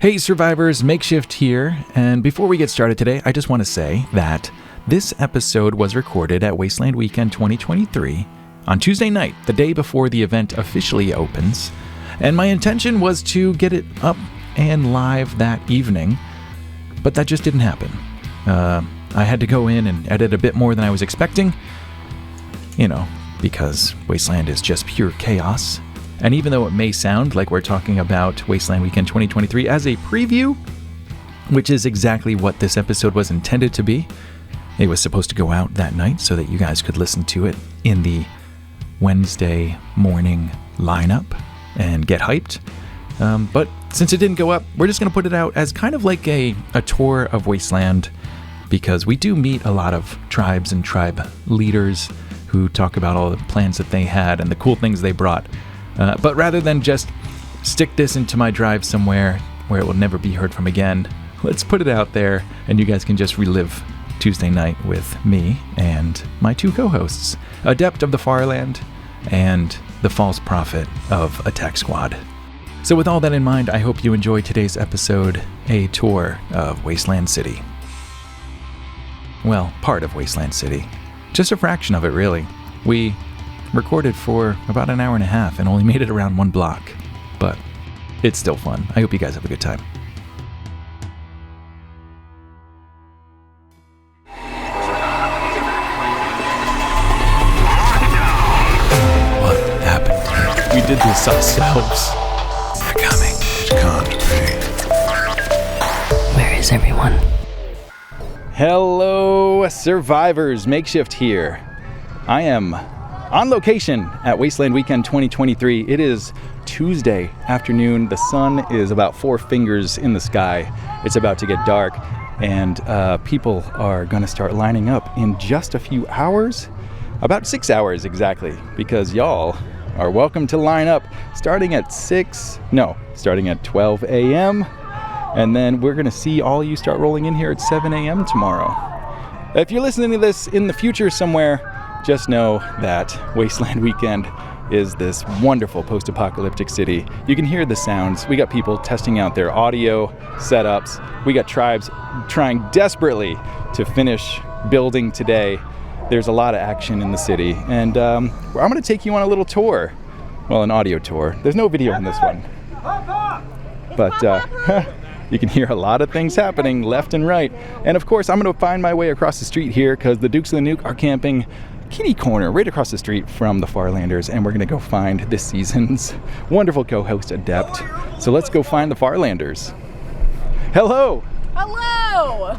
Hey survivors, Makeshift here, and before we get started today, I just want to say that this episode was recorded at Wasteland Weekend 2023 on Tuesday night, the day before the event officially opens, and my intention was to get it up and live that evening, but that just didn't happen. I had to go in and edit a bit more than I was expecting, because Wasteland is just pure chaos. And even though it may sound like we're talking about Wasteland Weekend 2023 as a preview, which is exactly what this episode was intended to be, it was supposed to go out that night so that you guys could listen to it in the Wednesday morning lineup and get hyped. But since it didn't go up, we're just going to put it out as kind of like a tour of Wasteland, because we do meet a lot of tribes and tribe leaders who talk about all the plans that they had and the cool things they brought. But rather than just stick this into my drive somewhere where it will never be heard from again, let's put it out there and you guys can just relive Tuesday night with me and my two co-hosts, Adept of the Farland and the false prophet of AHTCK Squad. So with all that in mind, I hope you enjoy today's episode, a tour of Wasteland City. Well, part of Wasteland City. Just a fraction of it, really. We recorded for about an hour and a half and only made it around one block, but it's still fun. I hope you guys have a good time. What happened? We did this ourselves. They're coming. It can't be. Where is everyone? Hello, survivors. Makeshift here. I am on location at Wasteland Weekend 2023. It is Tuesday afternoon. The sun is about 4 fingers in the sky. It's about to get dark, and people are going to start lining up in just a few hours. About 6 hours exactly, because y'all are welcome to line up starting at 12 a.m. And then we're going to see all you start rolling in here at 7 a.m. tomorrow. If you're listening to this in the future somewhere, just know that Wasteland Weekend is this wonderful post-apocalyptic city. You can hear the sounds. We got people testing out their audio setups. We got tribes trying desperately to finish building today. There's a lot of action in the city. And I'm going to take you on a little tour. Well, an audio tour. There's no video in this one. But you can hear a lot of things happening left and right. And of course, I'm going to find my way across the street here because the Dukes of the Nuke are camping kitty corner right across the street from the Farlanders, and we're going to go find this season's wonderful co-host, Adept. So let's go find the Farlanders. Hello! Hello!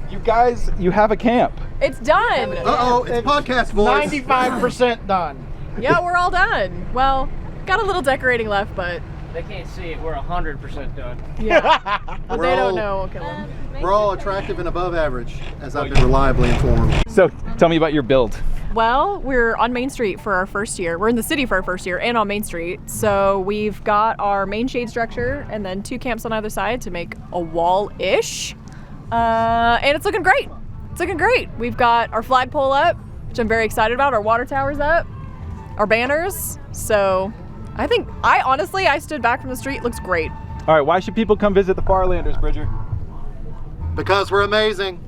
You guys, you have a camp. It's done! Uh-oh, it's podcast voice. 95% done. Yeah, we're all done. Well, got a little decorating left, but... They can't see it. We're 100% done. Yeah. But they don't know. We'll kill them. We're all attractive and above average, as I've been reliably informed. So tell me about your build. Well, we're on Main Street for our first year. We're in the city for our first year and on Main Street. So we've got our main shade structure and then 2 camps on either side to make a wall-ish. And it's looking great. It's looking great. We've got our flagpole up, which I'm very excited about. Our water tower's up. Our banners. So I honestly stood back from the street. It looks great. All right, why should people come visit the Farlanders, Bridger? Because we're amazing.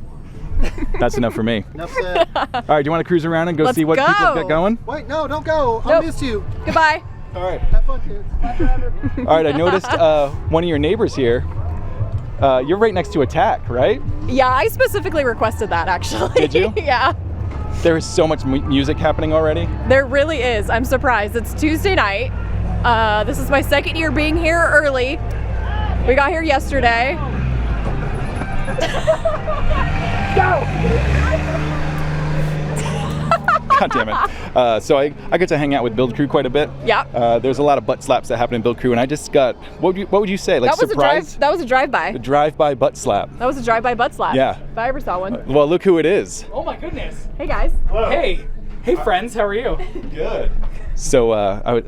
That's enough for me. Enough said. All right, do you want to cruise around and Let's see what go. people have got going? Wait, no, don't go. Nope. I miss you. Goodbye. All right. Have fun, kids. Bye forever. All right, I noticed one of your neighbors here. You're right next to AHTCK, right? Yeah, I specifically requested that, actually. Did you? Yeah. There is so much music happening already. There really is. I'm surprised. It's Tuesday night. This is my second year being here early. We got here yesterday. Go! God damn it. So I get to hang out with Build Crew quite a bit. Yeah. There's a lot of butt slaps that happen in Build Crew, and I just got, what would you say, like surprise? That was a drive-by. A drive-by butt slap. That was a drive-by butt slap. Yeah. If I ever saw one. Well, look who it is. Oh my goodness. Hey, guys. Hello. Hey friends, how are you? Good. So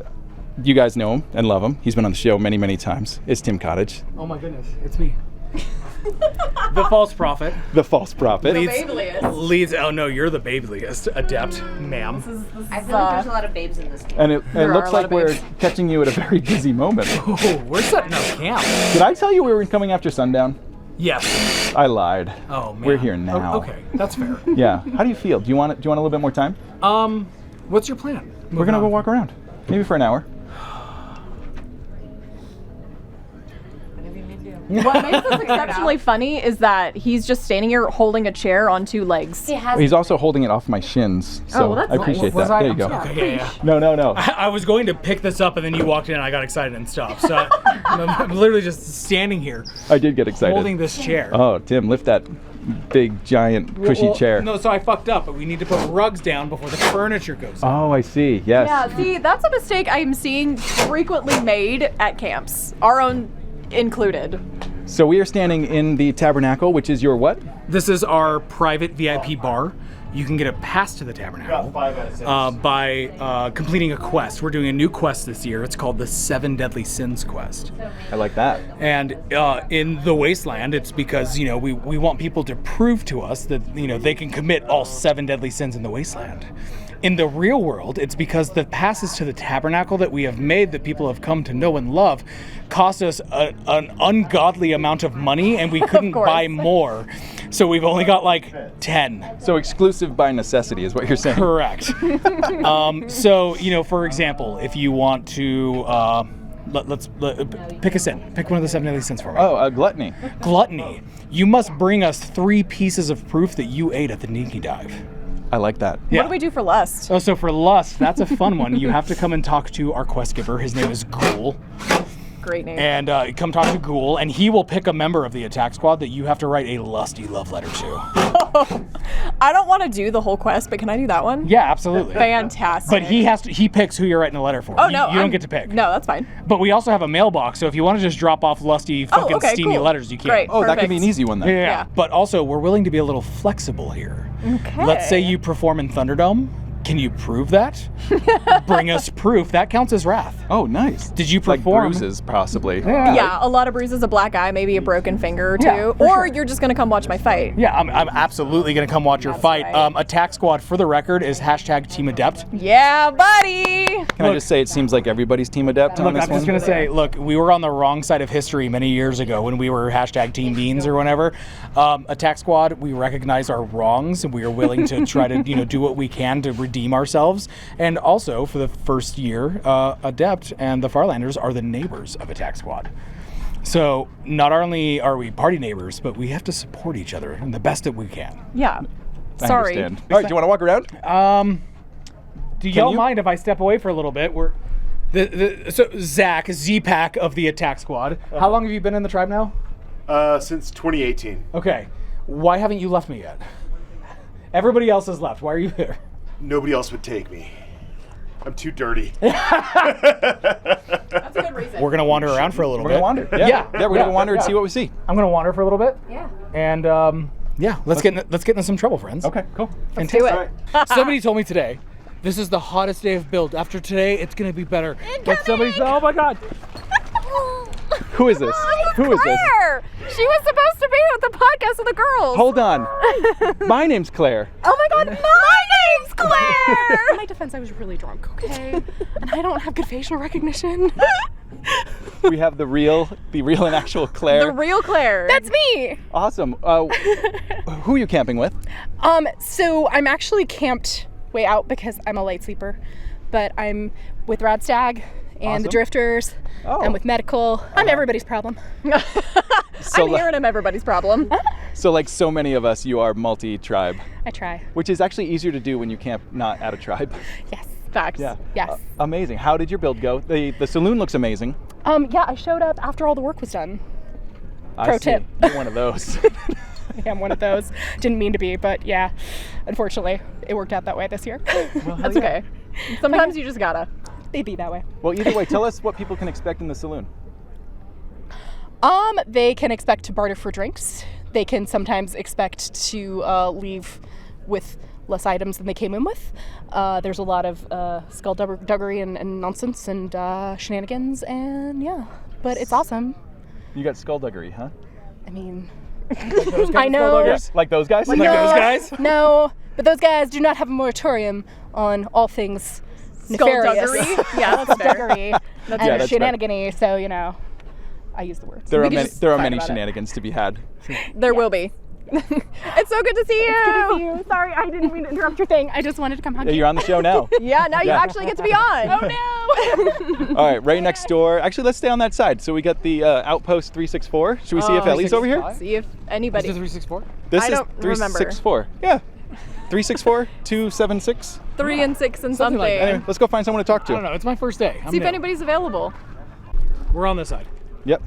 you guys know him and love him. He's been on the show many, many times. It's Tim Cottage. Oh my goodness, it's me. The false prophet The false prophet. leads. Oh no, you're the babeliest Adept, ma'am. I feel like there's a lot of babes in this game. And it There are looks a lot like of we're babes. catching you at a very busy moment. Oh, we're setting up camp. Did I tell you we were coming after sundown? Yes. I lied. Oh man. We're here now. Oh, okay, that's fair. Yeah. How do you feel? Do you want a little bit more time? What's your plan? We're gonna go walk around. Maybe for an hour. Whatever you need to do. What makes this exceptionally funny is that he's just standing here holding a chair on 2 legs. He has He's also holding it off my shins, so well, that's I appreciate Was that. I? There you go. Okay, yeah. No. I was going to pick this up and then you walked in and I got excited and stopped. So I'm literally just standing here I did get excited. holding this chair. Oh, Tim, lift that big, giant, cushy Well, chair. No, so I fucked up, but we need to put rugs down before the furniture goes up. Oh, I see. Yes. Yeah, see, that's a mistake I'm seeing frequently made at camps, our own included. So we are standing in the tabernacle, which is your what? This is our private VIP bar. You can get a pass to the tabernacle by completing a quest. We're doing a new quest this year. It's called the 7 Deadly Sins quest. I like that. And in the Wasteland, it's because, we want people to prove to us that, they can commit all 7 deadly sins in the Wasteland. In the real world, it's because the passes to the tabernacle that we have made that people have come to know and love cost us an ungodly amount of money, and we couldn't course. buy more. So we've only got like 10. So exclusive by necessity is what you're saying. Correct. So, for example, if you want to, let's pick a sin. Pick one of the 7 deadly sins for me. Oh, gluttony. Gluttony. You must bring us 3 pieces of proof that you ate at the Ninky Dive. I like that. Yeah. What do we do for lust? Oh, so for lust, that's a fun one. You have to come and talk to our quest giver. His name is Ghoul. Great name. And come talk to Ghoul, and he will pick a member of the attack squad that you have to write a lusty love letter to. I don't want to do the whole quest, but can I do that one? Yeah, absolutely. Fantastic. But he picks who you're writing a letter for. Oh, You no. don't get to pick. No, that's fine. But we also have a mailbox, so if you want to just drop off lusty, fucking okay, steamy cool. letters, you can. Great. Oh, that could be Perfect. an easy one then. Yeah. Yeah. But also, we're willing to be a little flexible here. Okay. Let's say you perform in Thunderdome. Can you prove that? Bring us proof. That counts as wrath. Oh, nice. Did you Like perform? bruises, possibly. Yeah, a lot of bruises, a black eye, maybe a broken finger or 2. Yeah, for or sure. you're just going to come watch my fight. Yeah, I'm absolutely going to come watch your That's fight. right. Attack Squad, for the record, is #Team Adept. Yeah, buddy! Can I just say it seems like everybody's team adept on Look, this I'm one? just going to say, look, we were on the wrong side of history many years ago when we were #Team Beans or whatever. Attack Squad, we recognize our wrongs and we are willing to try to, do what we can to redeem ourselves. And also, for the first year, Adept and the Farlanders are the neighbors of Attack Squad. So not only are we party neighbors, but we have to support each other in the best that we can. Yeah. I Sorry. understand. All right, do you want to walk around? Do y'all you? mind if I step away for a little bit? So Zach, Z-Pack of the Attack Squad. How long have you been in the tribe now? Since 2018. Okay. Why haven't you left me yet? Everybody else has left. Why are you here? Nobody else would take me. I'm too dirty. That's a good reason. We're gonna wander around for a little We're bit. gonna wander. Yeah. We're gonna wander and see what we see. I'm gonna wander for a little bit. Yeah. And let's get into some trouble, friends. Okay, cool. Let's do it. Somebody told me today, this is the hottest day of build. After today, it's gonna be better. But somebody said, oh my god. Who is this? Who is this? Claire! She was supposed to be with the podcast with the girls. Hold on. My name's Claire. Oh my god, my name's Claire! In my defense, I was really drunk, okay? And I don't have good facial recognition. We have the real and actual Claire. The real Claire. That's me! Awesome. Who are you camping with? So I'm actually camped way out because I'm a light sleeper. But I'm with Radstag and Awesome. the Drifters. Oh. I'm with Medical. I'm everybody's problem. So, I'm hearing him everybody's problem. so like so many of us, you are multi-tribe, I try. which is actually easier to do when you camp not at a tribe. Yes. Facts. Yeah. Yes. Amazing. How did your build go? The saloon looks amazing. Yeah, I showed up after all the work was done. I Pro see. tip. You're one of those. I am one of those. Didn't mean to be, but yeah, unfortunately, it worked out that way this year. That's okay. Sometimes you just gotta. They be that way. Well, either way, tell us what people can expect in the saloon. They can expect to barter for drinks. They can sometimes expect to leave with less items than they came in with. There's a lot of skullduggery and nonsense and shenanigans, and yeah, but it's awesome. You got skullduggery, huh? I mean, I know. Skulduggers? Like those guys? Like those guys? No, but those guys do not have a moratorium on all things nefarious. Skullduggery? Yeah, that's fair. Skullduggery and that's fair. shenanigans. So I use the words. There We are could many, just there are fight many about it. shenanigans to be had. There will be. It's so good to see you. Good to see you. Sorry, I didn't mean to interrupt your thing. I just wanted to come hug Yeah, you. you're on the show now. Yeah, now you actually get to be on. Oh no! All right, right next door. Actually, let's stay on that side. So we got the Outpost 364. Should we see if Ellie's over here? See if anybody. Is it 364? This I is don't remember. 364. Yeah. 364, 276. 3 and 6 and Something something. like that. Anyway, let's go find someone to talk I to. don't know. It's my first day. See if anybody's available. We're on this side. Yep.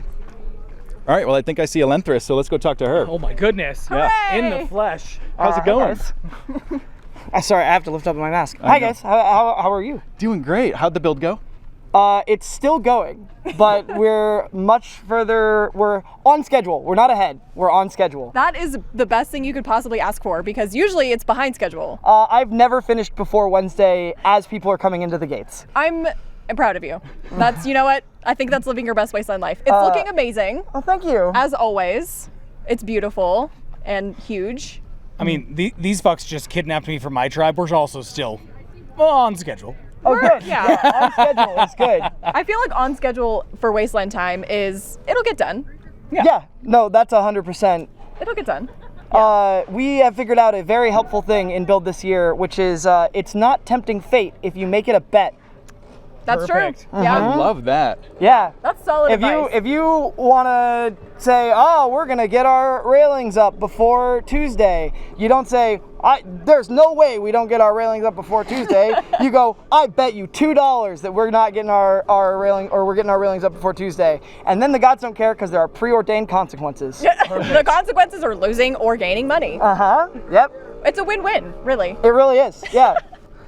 All right, well, I think I see Elenthrus, so let's go talk to her. Oh my goodness. Yeah. In the flesh. How's it going? Sorry, I have to lift up my mask. I Hi know. guys, how are you? Doing great. How'd the build go? It's still going, but we're much further. We're on schedule. We're not ahead. We're on schedule. That is the best thing you could possibly ask for because usually it's behind schedule. I've never finished before Wednesday as people are coming into the gates. I'm proud of you. That's, you know what? I think that's living your best wasteland life. It's looking amazing, Oh, thank you. as always. It's beautiful and huge. I mean, these fucks just kidnapped me from my tribe. We're also still on schedule. Oh, good. Yeah. On schedule. It's good. I feel like on schedule for wasteland time is, it'll get done. Yeah. No, that's 100%. It'll get done. We have figured out a very helpful thing in build this year, which is it's not tempting fate if you make it a bet. That's Perfect. true. Yeah. I love that. Yeah. That's solid advice. If you want to say, oh, we're gonna get our railings up before Tuesday, you don't say, there's no way we don't get our railings up before Tuesday. You go, I bet you $2 that we're not getting our railing, or we're getting our railings up before Tuesday, and then the gods don't care because there are preordained consequences. The consequences are losing or gaining money. Yep. It's a win-win, really. It really is. Yeah.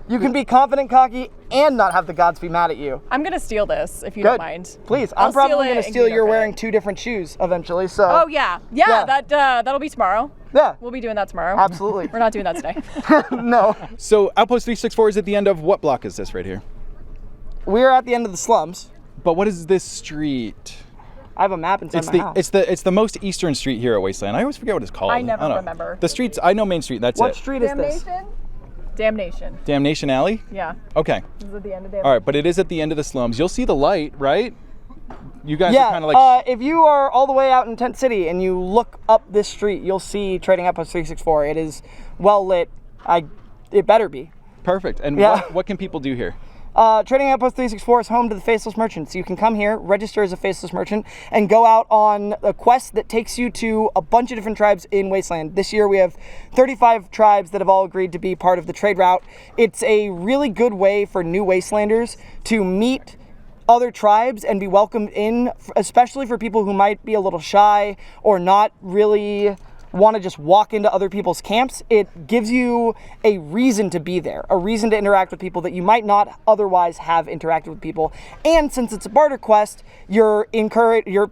You can be confident, cocky, and not have the gods be mad at you. I'm gonna steal this if you Good. don't mind. Please. I'll I'm probably steal it going to and steal give you your credit. wearing 2 different shoes eventually, so. Oh yeah. Yeah. That'll be tomorrow. Yeah. We'll be doing that tomorrow. Absolutely. We're not doing that today. No. So Outpost 364 is at the end of what block is this right here? We're at the end of the slums. But what is this street? I have a map inside It's my the house. it's the most eastern street here at Wasteland. I always forget what it's called. I never don't know. remember. The streets, I know Main Street, that's What it. street is this? Damnation. Damnation Alley? Yeah. Okay. This is at the end of Damnation. All right, but it is at the end of the slums. You'll see the light, right? You guys are Yeah, kind of like if you are all the way out in Tent City and you look up this street, you'll see Trading Outpost 364. It is well lit. It better be. perfect. And Yeah. what can people do here? Trading Outpost 364 is home to the Faceless Merchants. You can come here, register as a Faceless Merchant, and go out on a quest that takes you to a bunch of different tribes in Wasteland. This year we have 35 tribes that have all agreed to be part of the trade route. It's a really good way for new Wastelanders to meet other tribes and be welcomed in, especially for people who might be a little shy or not really want to just walk into other people's camps. It gives you a reason to be there, a reason to interact with people that you might not otherwise have interacted with people. And since it's a barter quest, you're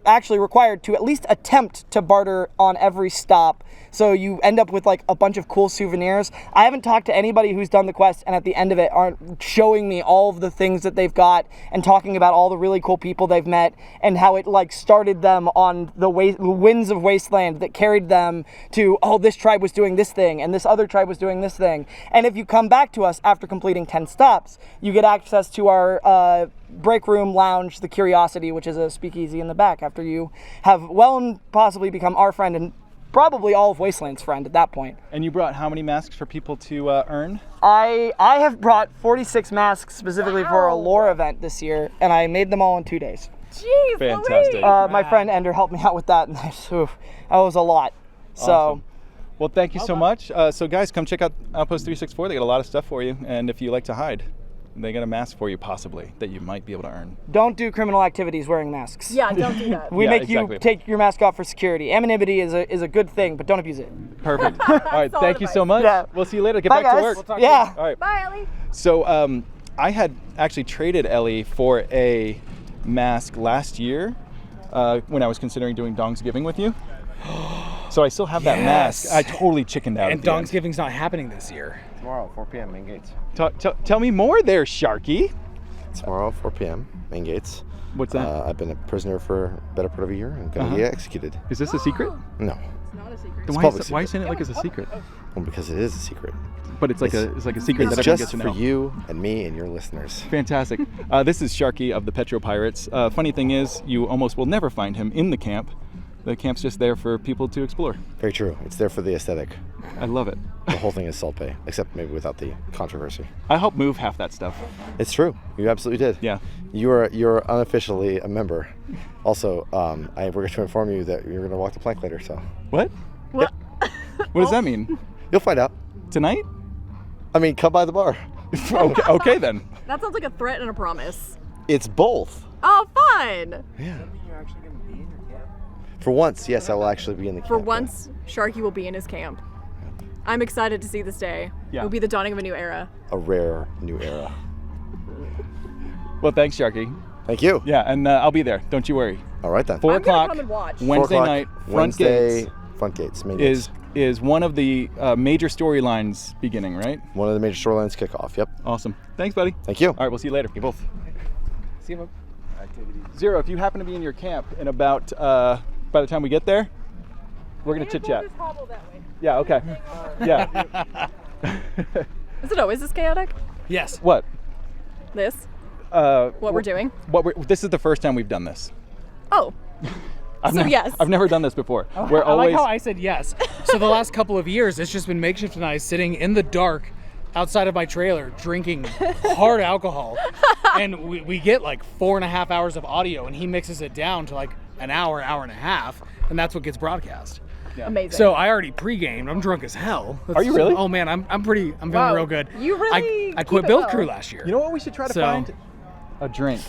actually required to at least attempt to barter on every stop. So you end up with like a bunch of cool souvenirs. I haven't talked to anybody who's done the quest and at the end of it aren't showing me all of the things that they've got and talking about all the really cool people they've met and how it like started them on the winds of Wasteland that carried them to, oh, this tribe was doing this thing and this other tribe was doing this thing. And if you come back to us after completing 10 stops, you get access to our break room lounge, the Curiosity, which is a speakeasy in the back after you have well and possibly become our friend and probably all of Wasteland's friend at that point. And you brought how many masks for people to earn? I have brought 46 masks specifically for a lore event this year, and I made them all in 2 days. Jeez, Fantastic. Louise. My friend Ender helped me out with that, and that was a lot. So, Awesome. Well, thank you so much. So guys, come check out Outpost 364. They got a lot of stuff for you. And if you like to hide, they got a mask for you possibly that you might be able to earn. don't do criminal activities wearing masks. Yeah, don't do that. We Yeah, make exactly. you take your mask off for security. Anonymity is a good thing, but don't abuse it. Perfect. All right, Solid thank you so advice. much. Yeah. We'll see you later. Get Bye, back guys. to work. We'll talk Yeah. All right. Bye, Ellie. So I had actually traded Ellie for a mask last year when I was considering doing Dongsgiving with you. So I still have that mask. I totally chickened out. And at the end. Dongsgiving's not happening this year. Tomorrow, 4 p.m. main gates. Tell me more there, Sharky. Tomorrow, 4 p.m. main gates. What's that? I've been a prisoner for a better part of a year and gonna get executed. Is this a secret? No. a secret. Then It's why public is you saying it like it's a secret. secret? Well, because it is a secret. But it's like a secret It's that everyone just gets to for know. you and me and your listeners. Fantastic. This is Sharky of the Petro Pirates. Funny thing is, you almost will never find him in the camp. The camp's just there for people to explore. Very true. It's there for the aesthetic. I love it. The whole thing is Salt Bay, except maybe without the controversy. I helped move half that stuff. It's true. You absolutely did. Yeah. You're unofficially a member. Also, we're going to inform you that you're going to walk the plank later. So What? What? What does that mean? you'll find out. Tonight? I mean, come by the bar. Okay then. That sounds like a threat and a promise. It's both. Oh, fun! Yeah. For once, yes, I will actually be in the camp. For once, Sharky will be in his camp. I'm excited to see this day. Yeah. It will be the dawning of a new era. A rare new era. Well, thanks, Sharky. Thank you. Yeah, and I'll be there. Don't you worry. All right then. 4 I'm gonna o'clock come and watch. 4 Wednesday o'clock, night. Front Wednesday, gates front gates. Main gates. is one of the major storylines beginning, right? One of the major storylines kick off. Yep. Awesome. Thanks, buddy. Thank you. All right, we'll see you later. You both. See you, bud. Zero, if you happen to be in your camp in about, by the time we get there, we're going to chit-chat. Yeah, okay. Yeah. Is it always this chaotic? Yes. What? This? What we're doing? This is the first time we've done this. Oh. Yes. I've never done this before. I We're always. like how I said yes. So the last couple of years, it's just been Makeshift and I sitting in the dark outside of my trailer drinking hard alcohol. And we get like 4.5 hours of audio, and he mixes it down to like an hour and a half, and that's what gets broadcast. Yeah. Amazing. So I already pre-gamed. I'm drunk as hell. Are you really? Oh man, I'm feeling Wow. real good. You really I keep quit it Build well. Crew last year. You know what we should try to So- find? A drink.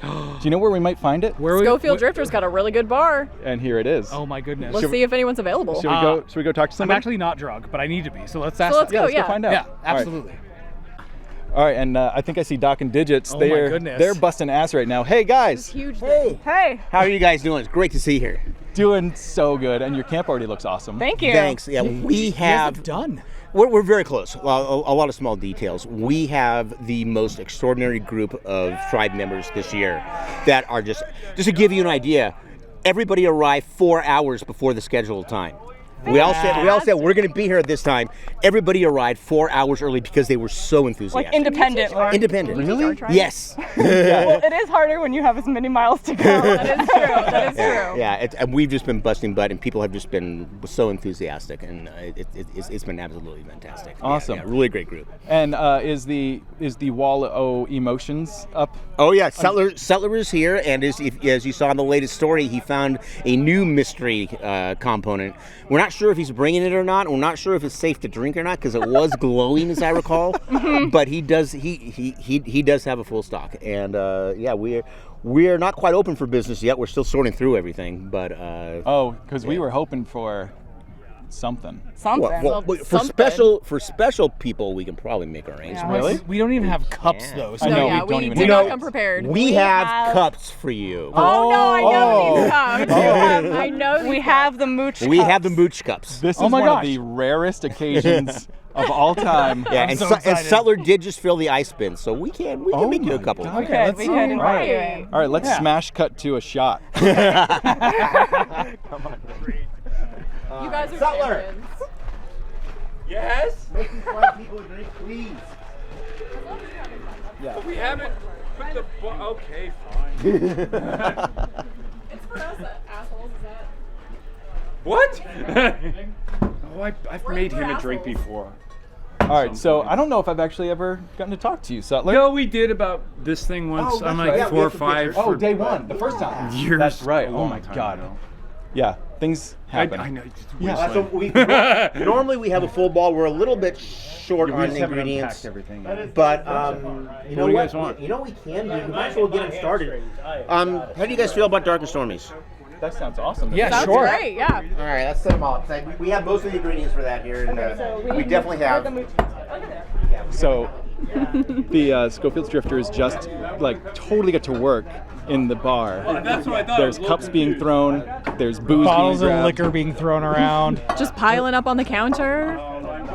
Do you know where we might find it? Where Schofield Drifter's got a really good bar. And here it is. Oh my goodness. Let's see if anyone's available. Should we go? Should we go talk to I'm somebody? actually not drunk, but I need to be. So let's ask. So let's them. go, Let's yeah. go find out. Yeah, All right. absolutely. All right, and I think I see Doc and Digits. Oh my they're goodness. they're busting ass right now. Hey guys, Huge day. Hey. How are you guys doing? It's great to see you here. doing so good, and your camp already looks awesome. Thank you. Thanks. Yeah, we have. Done. We're very close. Well, a lot of small details. We have the most extraordinary group of tribe members this year that are just to give you an idea, everybody arrived 4 hours before the scheduled time. We all said we're going to be here at this time. Everybody arrived 4 hours early because they were so enthusiastic. Like independent. Independent. Really? Yes. Well, it is harder when you have as many miles to go. That is true. That is true. Yeah, and we've just been busting butt, and people have just been so enthusiastic, and it's been absolutely fantastic. Awesome. Yeah, really great group. And is the wall o' emotions up? Oh yeah, Sutler is here, and as you saw in the latest story, he found a new mystery component. We're not sure if he's bringing it or not. We're not sure if it's safe to drink or not because it was glowing, as I recall. But he does have a full stock, and yeah, we're not quite open for business yet. We're still sorting through everything, but Because we were hoping for something. Something. well, for special people, we can probably make arrangements. Really? We don't even have cups though. So I No, know, yeah, we don't we even did know. not come prepared. We have cups for you. Oh no, I know Oh. these cups. I know these We have the mooch. We have the mooch cups. This is Oh my one of gosh. the rarest occasions of all time. Yeah, I'm and, so and excited. Sutler did just fill the ice bin, so we can make you a couple. God. Okay, let's We see. could invite Right. you in. All right, let's smash cut to a shot. You guys are Sutler. champions. Yes? Make these white people drink, please. We haven't put the okay, fine. It's for us, assholes. Is that? What? Oh, I've made him a drink before. All right, so I don't know if I've actually ever gotten to talk to you, Sutler. No, we did about this thing once. I'm like right. Yeah, we 4 or have the 5. Oh, day one, the first time. Years. That's right. a Oh long my time God. ago. Yeah, things happen. I know. It's Yeah. So Wasteland. normally we have a full ball. We're a little bit short We on just haven't ingredients. unpacked everything. But you know do you what? guys want? You know what we can do? We might as well get them started. How do you guys feel about Dark and Stormies? That sounds awesome. Yeah, Sounds sure. great. Yeah. All right, let's set them up. We have most of the ingredients for that here, and we definitely have. So the Schofield Drifters just like totally get to work in the bar. That's what I thought. There's cups being thrown. There's booze Bottles being of grabbed. liquor being thrown around. Just piling up on the counter.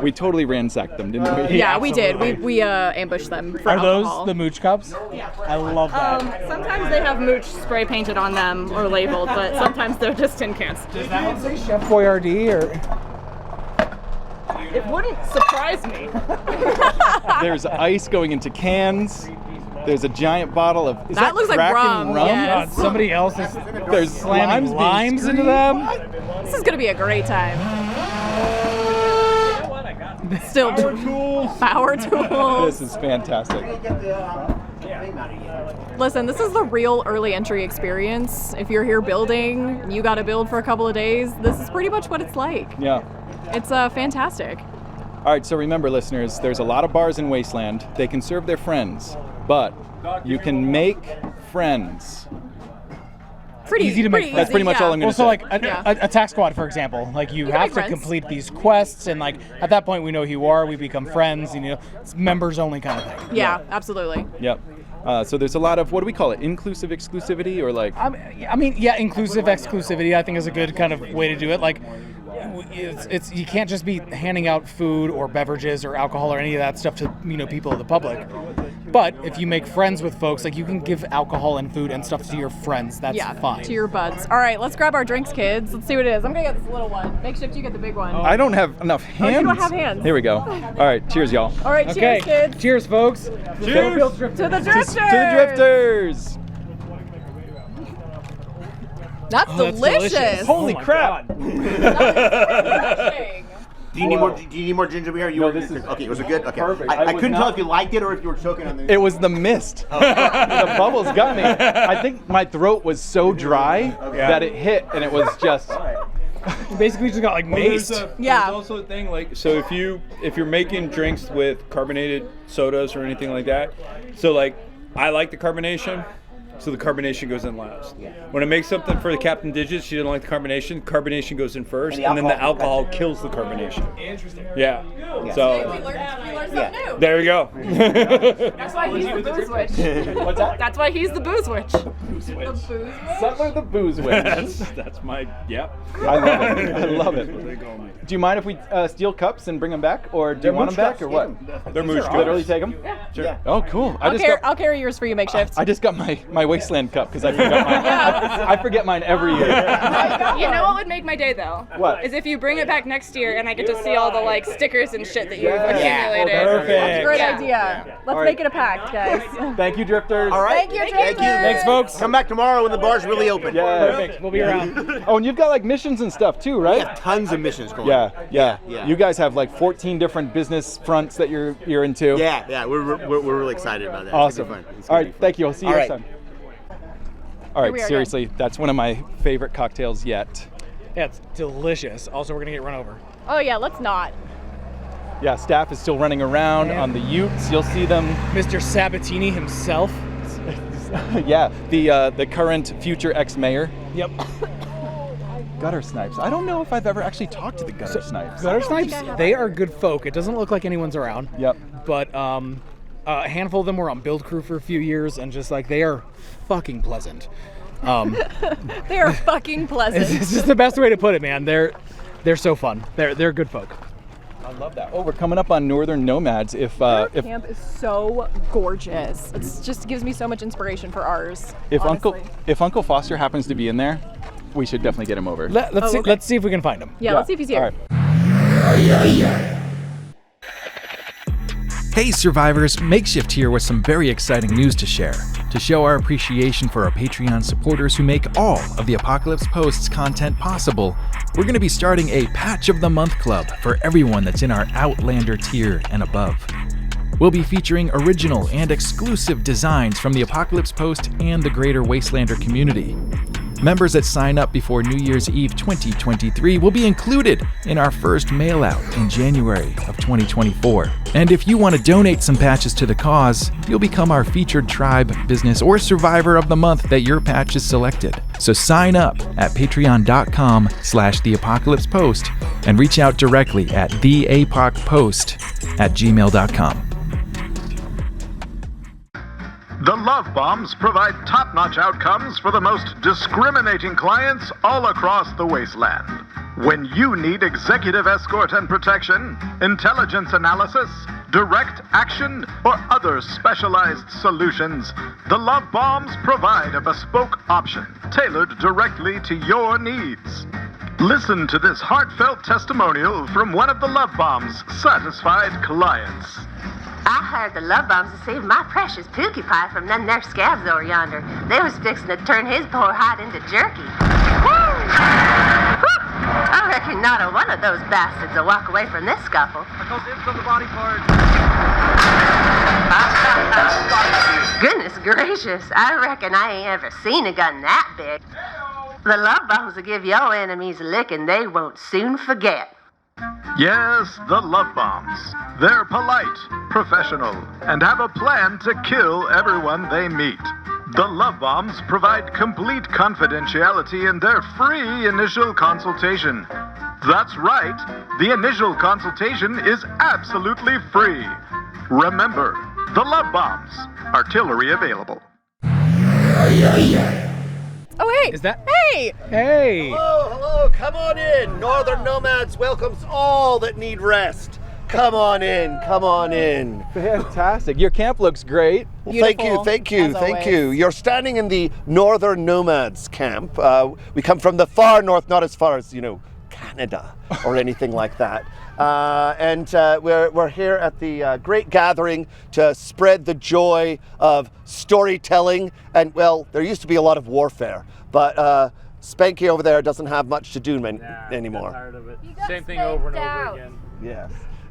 We totally ransacked them, didn't we? Yeah, we did. We ambushed them for Are alcohol. those the mooch cups? Yeah. I love that. Sometimes they have mooch spray painted on them or labeled, but sometimes they're just tin cans. Does that one say Chef Boyardee or? It wouldn't surprise me. There's ice going into cans. There's a giant bottle of. Is that looks like Kraken rum, yes. God, somebody else is There's slamming limes into them. This is gonna be a great time. Still power tools. This is fantastic. Listen, this is the real early entry experience. If you're here building, you got to build for a couple of days. This is pretty much what it's like. Yeah. It's fantastic. All right, so remember, listeners, there's a lot of bars in Wasteland. They can serve their friends, but you can make friends. Pretty easy to make friends. That's pretty much all I'm going to Also, say. like a attack squad, for example, like you can have make to friends. complete these quests, and like at that point we know who you are, we become friends, and it's members only kind of thing. Yeah, absolutely. Yep. So there's a lot of, what do we call it, inclusive exclusivity, or like? I mean, yeah, inclusive exclusivity I think is a good kind of way to do it. Like, it's you can't just be handing out food or beverages or alcohol or any of that stuff to people of the public. But if you make friends with folks, like you can give alcohol and food and stuff to your friends. That's fine. To your buds. All right, let's grab our drinks, kids. Let's see what it is. I'm gonna get this little one. Makeshift, you get the big one. I don't have enough hands. you don't have hands. Here we go. All right, cheers, y'all. All right, cheers, kids. Cheers, folks. Cheers. To the drifters. To the drifters. That's delicious. Holy crap. Do you need more ginger beer? No, this is okay. Was it good? Okay. perfect. I I couldn't was tell not- if you liked it or if you were choking on the. It was the mist. The bubbles got me. I think my throat was so dry that it hit, and it was just. You basically just got like maced. Yeah. There's also a thing like, so if you're making drinks with carbonated sodas or anything like that, so like I like the carbonation. So the carbonation goes in last. When I make something for the Captain Digits, she didn't like the carbonation. Carbonation goes in first, and then the alcohol kills the carbonation. Interesting. Yeah. So We learned something new. there you go. That's why he's the booze witch. What's that? That's why he's the booze witch. The booze witch? Sutler the Booze Witch. That's my yep. I love it. I love it. Do you mind if we steal cups and bring them back, or do you want them back, or what? They're mooch cups. Literally take them? Sure. Oh, cool. I'll carry yours for you, Makeshift. I just got my Wasteland cup because I forgot mine. I forget mine every year. You know what would make my day though? What? Is if you bring it back next year and I get to see all the like stickers and shit that you've accumulated. Perfect. That's a great Yeah. idea. Let's right. make it a pact, guys. Thank you, drifters. All right. Thank you, drifters. Thanks, folks. Come back tomorrow when the bar's really open. Yeah. Perfect. We'll be around. Oh, and you've got like missions and stuff too, We right? have tons of missions going. Yeah. Yeah. You guys have like 14 different business fronts that you're into. Yeah. We're really excited about that. Awesome. It's gonna be fun. It's All gonna right. be fun. Thank you. I'll see you All next right. time. All right. we are Seriously, that's one of my favorite cocktails yet. Yeah, it's delicious. Also, we're gonna get run over. Oh yeah, let's not. Yeah. Staff is still running around on the utes. You'll see them. Mr. Sabatini himself. Yeah. The current future ex-mayor. Yep. Gutter snipes. I don't know if I've ever actually talked to the gutter snipes. Gutter snipes, they are good folk. It doesn't look like anyone's around. Yep. But a handful of them were on build crew for a few years, and just like they are fucking pleasant. They are fucking pleasant. It's just the best way to put it, man. They're so fun. They're good folk. I love that. Oh, we're coming up on Northern Nomads. If Camp is so gorgeous. It just gives me so much inspiration for ours. honestly. if Uncle Foster happens to be in there, we should definitely get him over. Let's see if we can find him. Yeah, let's see if he's here. All right. Hey survivors, Makeshift here with some very exciting news to share. To show our appreciation for our Patreon supporters who make all of the Apocalypse Post's content possible, we're going to be starting a Patch of the Month club for everyone that's in our Outlander tier and above. We'll be featuring original and exclusive designs from the Apocalypse Post and the greater Wastelander community. Members that sign up before New Year's Eve 2023 will be included in our first mail-out in January of 2024. And if you want to donate some patches to the cause, you'll become our featured tribe, business, or survivor of the month that your patch is selected. So sign up at patreon.com/theapocalypsepost and reach out directly at theapocpost@gmail.com. The Love Bombs provide top-notch outcomes for the most discriminating clients all across the wasteland. When you need executive escort and protection, intelligence analysis, direct action, or other specialized solutions, the Love Bombs provide a bespoke option tailored directly to your needs. Listen to this heartfelt testimonial from one of the Love Bombs' satisfied clients. I hired the Love Bombs to save my precious Pookie Pie from them there scabs over yonder. They was fixing to turn his poor hide into jerky. Woo! Woo! I reckon not a one of those bastards will walk away from this scuffle. Goodness gracious, I reckon I ain't ever seen a gun that big. The Love Bombs will give your enemies a licking they won't soon forget. Yes, the Love Bombs. They're polite, professional, and have a plan to kill everyone they meet. The Love Bombs provide complete confidentiality in their free initial consultation. That's right, the initial consultation is absolutely free. Remember, the Love Bombs. Artillery available. Oh, hey! Is that? Hey! Hey! Hello, come on in. Northern Nomads welcomes all that need rest. Come on in. Fantastic. Your camp looks great. Well, Beautiful, thank as you. always. You're standing in the Northern Nomads camp. We come from the far north, not as far as, Canada or anything like that. And we're here at the great gathering to spread the joy of storytelling. And, well, there used to be a lot of warfare, but Spanky over there doesn't have much to do anymore. Tired of it. Same thing over and over again.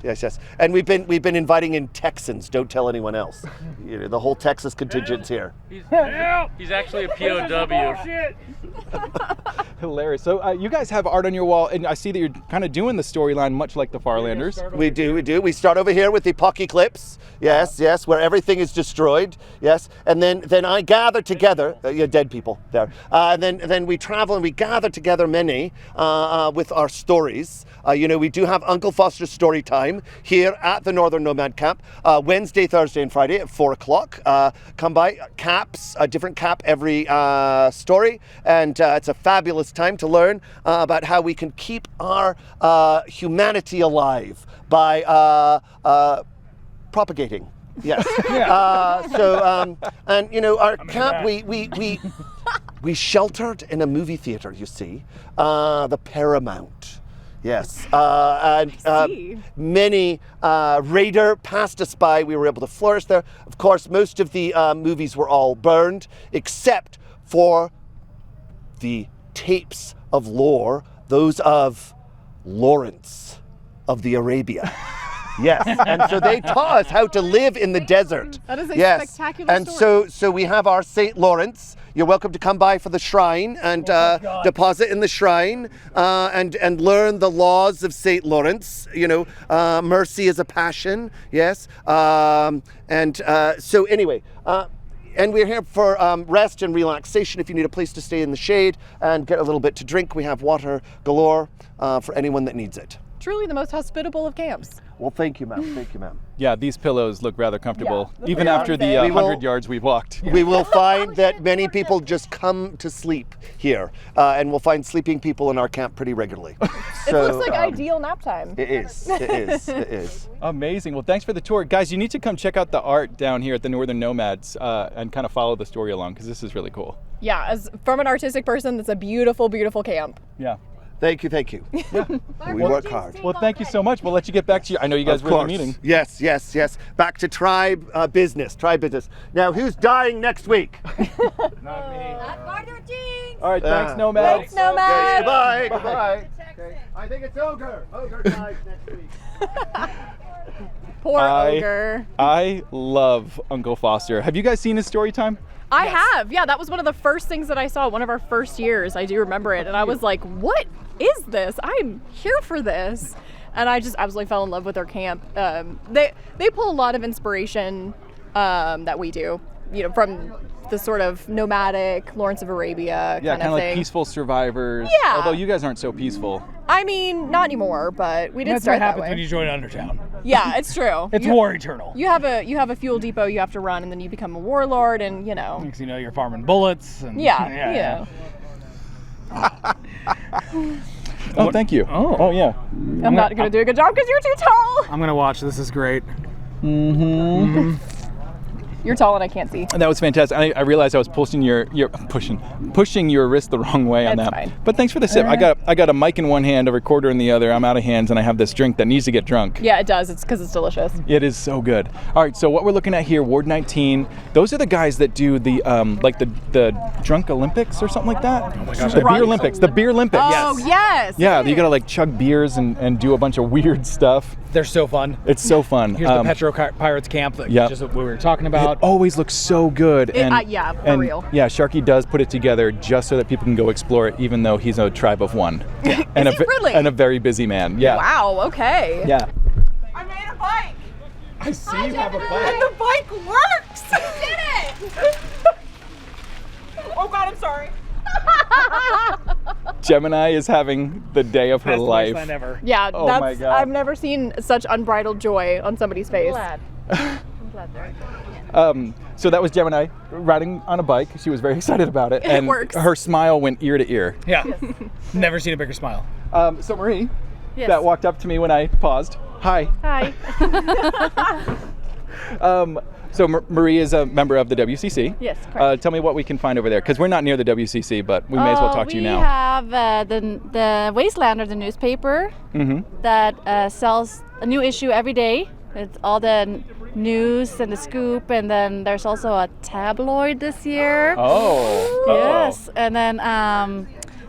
Yes. And we've been inviting in Texans. Don't tell anyone else. The whole Texas contingent's here. He's actually a POW. Hilarious. So you guys have art on your wall, and I see that you're kind of doing the storyline much like the Farlanders. We do. We start over here with the apocalypse. Yes, where everything is destroyed. Yes, and then I gather together, dead people there. And then we travel and we gather together many with our stories. We do have Uncle Foster's story time here at the Northern Nomad Camp, Wednesday, Thursday, and Friday at 4 o'clock. Come by, caps, a different cap every story, and it's a fabulous time to learn about how we can keep our humanity alive by propagating. Yes. Our camp, we sheltered in a movie theater, you see, the Paramount. Yes, many raider passed us by. We were able to flourish there. Of course, most of the movies were all burned, except for the tapes of lore, those of Lawrence of the Arabia. Yes, and so they taught us how to live in the desert. That is a spectacular and story. so we have our St. Lawrence. You're welcome to come by for the shrine and deposit in the shrine and learn the laws of St. Lawrence. Mercy is a passion. Yes, so anyway. And we're here for rest and relaxation. If you need a place to stay in the shade and get a little bit to drink, we have water galore for anyone that needs it. Truly the most hospitable of camps. Well, thank you, ma'am. Yeah, these pillows look rather comfortable, Yeah, even after the 100 yards we've walked. We will find that many people just come to sleep here, and we'll find sleeping people in our camp pretty regularly. It looks like ideal nap time. It is. Amazing. Well, thanks for the tour. Guys, you need to come check out the art down here at the Northern Nomads and kind of follow the story along, because this is really cool. Yeah, as from an artistic person, that's a beautiful, beautiful camp. Yeah. Thank you. Yeah. We work hard. Well, thank you so much. We'll let you get back to I know you guys were in the meeting. Yes. Back to tribe business. Now, who's dying next week? Not me. All right, thanks, Nomads. Thanks, Nomads. Okay, goodbye. Okay. I think it's Ogre. Ogre dies next week. Poor Ogre. I love Uncle Foster. Have you guys seen his story time? I have. Yeah, that was one of the first things that I saw one of our first years. I do remember it. And I was like, what is this? I'm here for this. And I just absolutely fell in love with their camp. They pull a lot of inspiration that we do, from the sort of nomadic Lawrence of Arabia kind of like thing. peaceful survivors. Yeah. Although you guys aren't so peaceful. I mean, not anymore, but we did That's start what that happens way. when you join Undertown. Yeah, it's true. It's war eternal. You have a fuel depot you have to run, and then you become a warlord, and Next thing you know, you're farming bullets. And, Yeah. Oh, thank you. Oh yeah. I'm not going to do a good job because you're too tall. I'm gonna watch. This is great. You're tall and I can't see. That was fantastic. I realized I was pushing your wrist the wrong way on That's that. fine. But thanks for the sip. I got a mic in one hand, a recorder in the other. I'm out of hands, and I have this drink that needs to get drunk. Yeah, it does. It's because it's delicious. It is so good. All right, so what we're looking at here, Ward 19. Those are the guys that do the like the drunk Olympics or something like that. Oh my gosh, the beer Olympics. The beer Olympics. Oh yes. Yeah, you gotta like chug beers and do a bunch of weird stuff. They're so fun. It's so fun. Here's the Petro Pirates camp that just what we were talking about. It always looks so good. Yeah, for real. Yeah, Sharky does put it together just so that people can go explore it, even though he's a tribe of one. Yeah. And and a very busy man. Yeah. Wow. Okay. Yeah. I made a bike. I see you have a bike. And the bike works. I did it. Oh God, I'm sorry. Gemini is having the day of her Best life. wasteland ever. Yeah, Oh my God. I've never seen such unbridled joy on somebody's face. I'm glad they're So that was Gemini riding on a bike. She was very excited about it. And works. her smile went ear to ear. Yeah. Never seen a bigger smile. So Marie, Yes. that walked up to me when I paused. Hi. Hi. So Marie is a member of the WCC. Yes, correct. Tell me what we can find over there, because we're not near the WCC, but we may as well talk to you now. We have the Wastelander, the newspaper, that sells a new issue every day. It's all the news and the scoop, and then there's also a tabloid this year. Oh. Yes, and then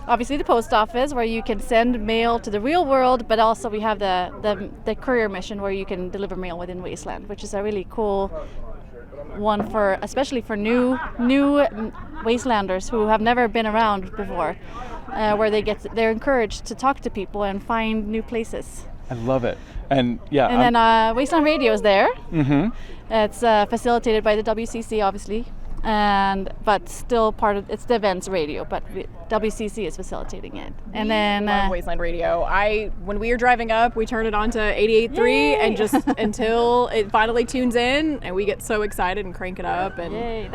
obviously the post office, where you can send mail to the real world, but also we have the courier mission where you can deliver mail within Wasteland, which is a really cool one for especially for new Wastelanders who have never been around before, where they're encouraged to talk to people and find new places. I love it. And yeah. And then Wasteland Radio is there. It's facilitated by the WCC, obviously, but still it's the events radio, but WCC is facilitating it. And then love Wasteland Radio. When we were driving up, we turned it on to 88.3 and just until it finally tunes in, and we get so excited and crank it up, and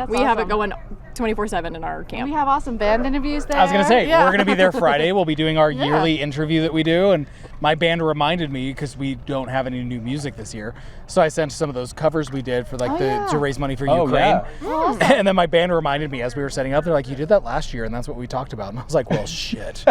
we have it going 24/7 in our camp. We have awesome band interviews there. I was going to say, we're going to be there Friday. We'll be doing our yearly interview that we do, and my band reminded me, because we don't have any new music this year, so I sent some of those covers we did for to raise money for Ukraine. Awesome. And then my band reminded me as we were setting up, they're like, you did that last year, and that's what we talked about. And I was like, well, shit.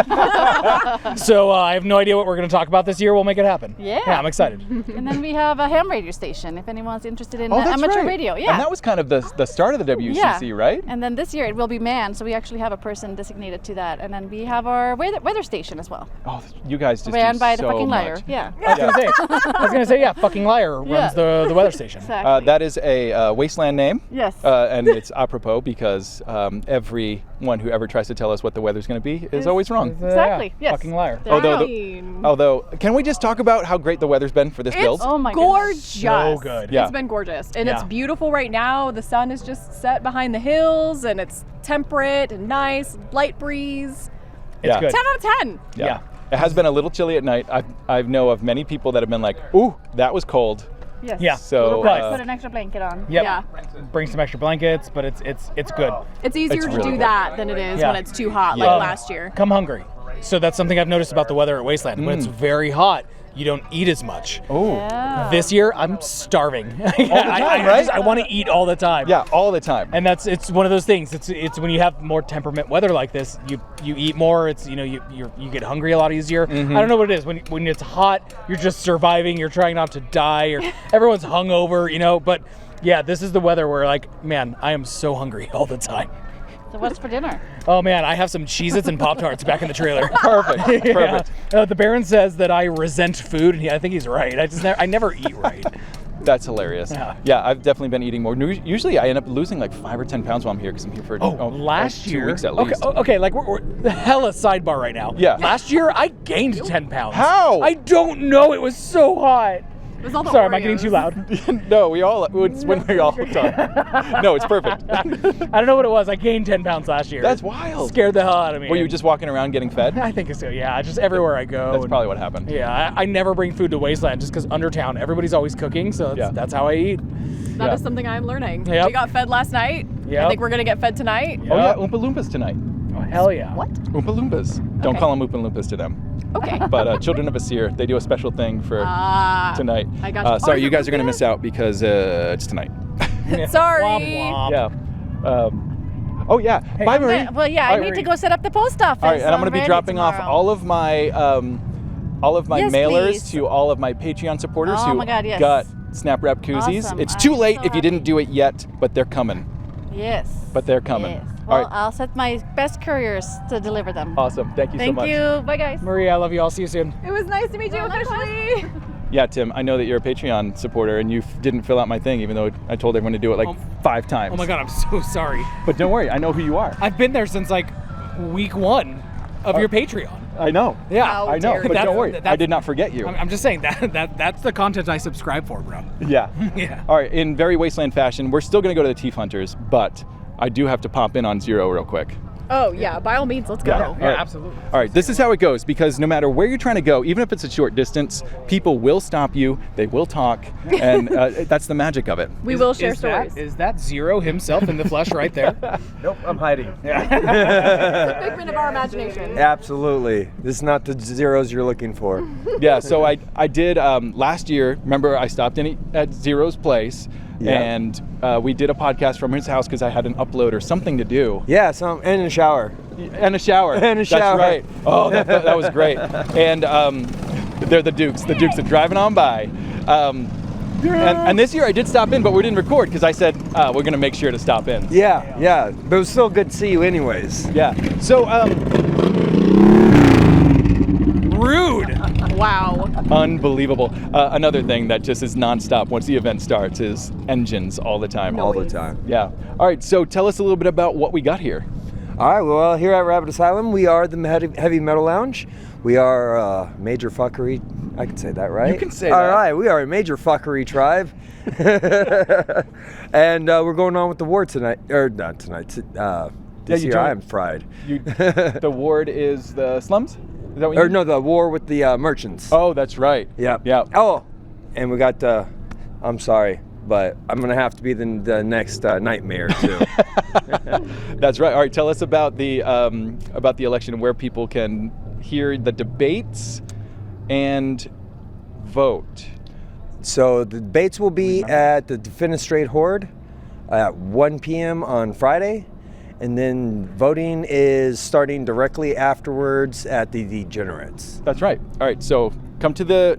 So I have no idea what we're going to talk about this year. We'll make it happen. Yeah, I'm excited. And then we have a ham radio station, if anyone's interested in that's amateur right. radio. Yeah. And that was kind of the start of the WCC, right? And then this year it will be manned, so we actually have a person designated to that. And then we have our weather station as well. Oh, you guys just ran do by so the fucking much. liar. Yeah. I was gonna say, yeah, fucking liar runs the weather station. Exactly. That is a Wasteland name. Yes. And it's apropos because everyone who ever tries to tell us what the weather's going to be is always wrong. Exactly. Yes. Fucking liar. Although, can we just talk about how great the weather's been for this build? Oh my gorgeous. So good. Yeah. It's been gorgeous, and it's beautiful right now. The sun is just set behind the hills, and it's temperate and nice, light breeze. It's good. 10 out of 10. Yeah. It has been a little chilly at night. I know of many people that have been like, ooh, that was cold. Yes. Yeah. So put an extra blanket on. Yep. Yeah. Bring some extra blankets, but it's good. It's easier to really do good. that than it is when it's too hot, like last year. Come hungry. So that's something I've noticed about the weather at Wasteland. When it's very hot, you don't eat as much. Oh. This year, I'm starving. All the time, right? I want to eat all the time. Yeah, all the time. And it's one of those things. It's when you have more temperament weather like this, you eat more. It's you get hungry a lot easier. I don't know what it is. When it's hot, you're just surviving. You're trying not to die. Or everyone's hungover. But yeah, this is the weather where man, I am so hungry all the time. So what's for dinner? Oh man, I have some Cheez-Its and Pop-Tarts back in the trailer. Perfect. Perfect. The Baron says that I resent food, and I think he's right. I never eat right. That's hilarious. Yeah, I've definitely been eating more. Usually I end up losing like 5 or 10 pounds while I'm here because I'm here for last 2 year, weeks at least. Okay, like we're hella sidebar right now. Yeah. Last year I gained 10 pounds. How? I don't know. It was so hot. It was all the Sorry, am I Oreos. getting too loud? No, it's when we all talk. No, it's perfect. I don't know what it was. I gained 10 pounds last year. That's wild. Scared the hell out of me. Were you just walking around getting fed? I think so, yeah. Just everywhere I go. That's probably what happened. Yeah, I never bring food to Wasteland just because Undertown, everybody's always cooking, so that's how I eat. That is something I'm learning. Yep. We got fed last night. Yep. I think we're going to get fed tonight. Oh yeah, Oompa Loompas tonight. Oh, hell yeah. What? Oompa Loompas. Don't Okay. call them Oompa Loompas to them. Okay. But Children of Asir, they do a special thing for tonight. I got you. Sorry, you guys are going to miss out because it's tonight. Sorry. Womp womp. Yeah. Oh yeah. Bye, Marie. Well, yeah, All I right, need to go set up the post office. All right, and I'm going to be ready dropping off tomorrow. all of my Yes, mailers please. to all of my Patreon supporters Oh who my God, yes. got Snap Wrap koozies. Awesome. It's too I'm late so if you didn't happy. do it yet, but they're coming. Yes. But they're coming. Yes. All Well, right. I'll set my best couriers to deliver them. Awesome. Thank you so Thank much. you. Bye, guys. Marie, I love you. I'll see you soon. It was nice to meet you officially. Yeah, Tim, I know that you're a Patreon supporter and you didn't fill out my thing, even though I told everyone to do it like 5 times. Oh my God, I'm so sorry. But don't worry, I know who you are. I've been there since like week 1 of your Patreon. I know. Yeah, I know. But don't worry, I did not forget you. I'm just saying that's the content I subscribe for, bro. Yeah. Yeah. All right, in very Wasteland fashion, we're still going to go to the Teef Huntahs, but I do have to pop in on Zero real quick. Oh yeah, by all means, let's go. All right. Absolutely. All right, this is how it goes because no matter where you're trying to go, even if it's a short distance, people will stop you, they will talk, and that's the magic of it. We will share stories. Is that Zero himself in the flesh right there? Nope, I'm hiding. It's a figment of our imagination. Absolutely. This is not the Zeros you're looking for. Yeah, so I did last year, remember I stopped in at Zero's place, Yeah. and we did a podcast from his house because I had an upload or something to do. Yeah, and a shower. And a shower. And a shower. That's right. Oh, that was great. And they're the Dukes are driving on by. And this year I did stop in, but we didn't record because I said we're going to make sure to stop in. Yeah, but it was still good to see you anyways. Yeah. So, rude. Wow. Unbelievable. Another thing that just is nonstop once the event starts is engines all the time. All the time. Yeah. All right, so tell us a little bit about what we got here. All right, well, here at Rabid Asylum, we are the Heavy Metal Lounge. We are major fuckery. I can say that, right? You can say All that. right, we are a major fuckery tribe. And we're going on with the war tonight. Or not tonight. This year I am fried. The ward is the slums? Is that what you Or mean? no, the war with the merchants. Oh, that's right. Yeah. Yeah. Oh, and we got I'm sorry, but I'm gonna have to be the next nightmare too. That's right. All right, tell us about the election and where people can hear the debates and vote. So the debates will be at the Defenestrate Horde at 1 p.m. on Friday, and then voting is starting directly afterwards at the Degenerates. That's right. All right, so come to the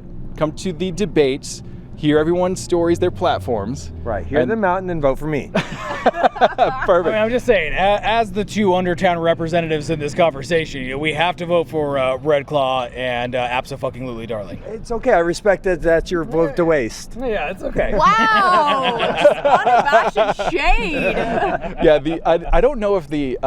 debates, hear everyone's stories, their platforms. Right, hear them out and then vote for me. Perfect. I mean, I'm just saying, as the 2 Undertown representatives in this conversation, we have to vote for Red Claw and Abso-fucking-lutely Darling. It's okay, I respect that that's your vote to waste. Yeah, it's okay. Wow. Unabashed shade. Yeah, I don't know if the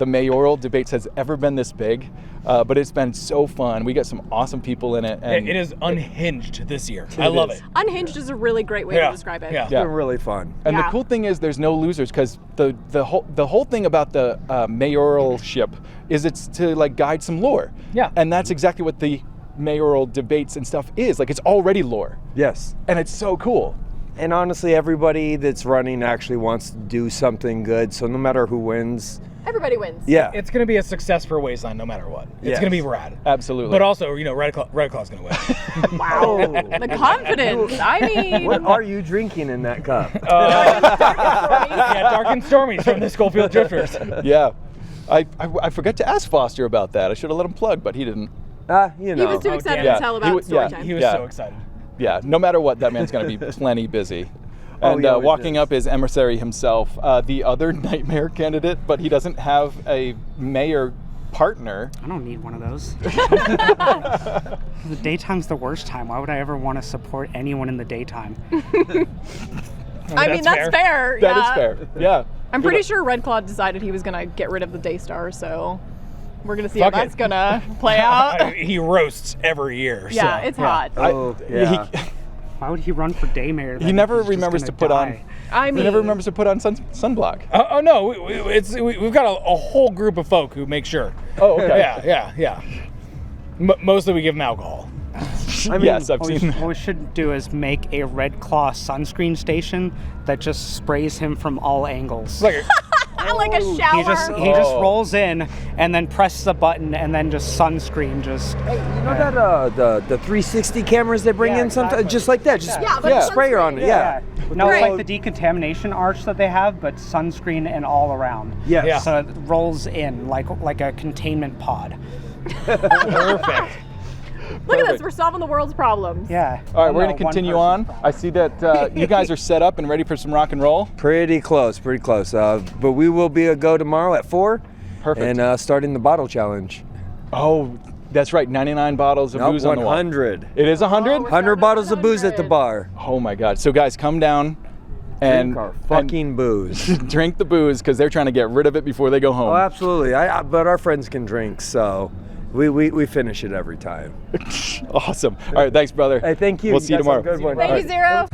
mayoral debates has ever been this big, but it's been so fun. We got some awesome people in it. And It is unhinged this year. I love it. Unhinged is a really great way to describe it. Yeah. It's been really fun. And the Yeah. cool thing is there's no losers because the whole thing about the mayoralship is it's to like guide some lore. Yeah. And that's exactly what the mayoral debates and stuff is. Like it's already lore. Yes. And it's so cool. And honestly, everybody that's running actually wants to do something good, so no matter who wins. Everybody wins. Yeah. It's going to be a success for Wasteland no matter what. It's Yes. going to be rad. Absolutely. But also, Red Claw's going to win. Wow. The confidence. I mean. What are you drinking in that cup? Yeah, Dark and Stormies from the Skofield Drifters. Yeah. I forgot to ask Foster about that. I should have let him plug, but he didn't. You He know. was too excited Yeah. to tell about story time. He was Yeah. so excited. Yeah, no matter what, that man's going to be plenty busy. Oh, And he always walking is. up is Emissary himself, the other nightmare candidate, but he doesn't have a mayor partner. I don't need one of those. The daytime's the worst time. Why would I ever want to support anyone in the daytime? I mean, that's fair. That yeah. is fair. Yeah. I'm pretty sure Red Claw decided he was going to get rid of the Daystar, so we're going to see Fuck how it. that's going to play out. He roasts every year. Yeah, so, it's hot. Oh, yeah. Why would he run for day mayor? He then never if he's just remembers gonna to put die? I mean, He never remembers to put on sunblock. Oh no, we've got a whole group of folk who make sure. Oh, okay. Yeah. Mostly we give them alcohol. I mean, yes, I've What seen. we should do is make a Red Claw sunscreen station that just sprays him from all angles. It's like like a shower. He just rolls in and then presses a button and then just sunscreen just. Hey, you know that the 360 cameras they bring in sometimes, just like that, just sprayer on it. Yeah. No, it's like the decontamination arch that they have, but sunscreen and all around. Yeah. So it rolls in like a containment pod. Perfect. Look at this, we're solving the world's problems. Yeah. All right, we're going to continue on. I see that you guys are set up and ready for some rock and roll. Pretty close. But we will be a go tomorrow at 4. Perfect. And starting the bottle challenge. Oh, that's right. 99 bottles of booze on the wall. 100. It is 100? 100 bottles of booze at the bar. Oh my God. So guys, come down and drink our fucking booze. Drink the booze because they're trying to get rid of it before they go home. Oh, absolutely. But our friends can drink, so we finish it every time. Awesome. All right, thanks, brother. Hey, thank you. We'll see you tomorrow. Good one. Thank you, Zero.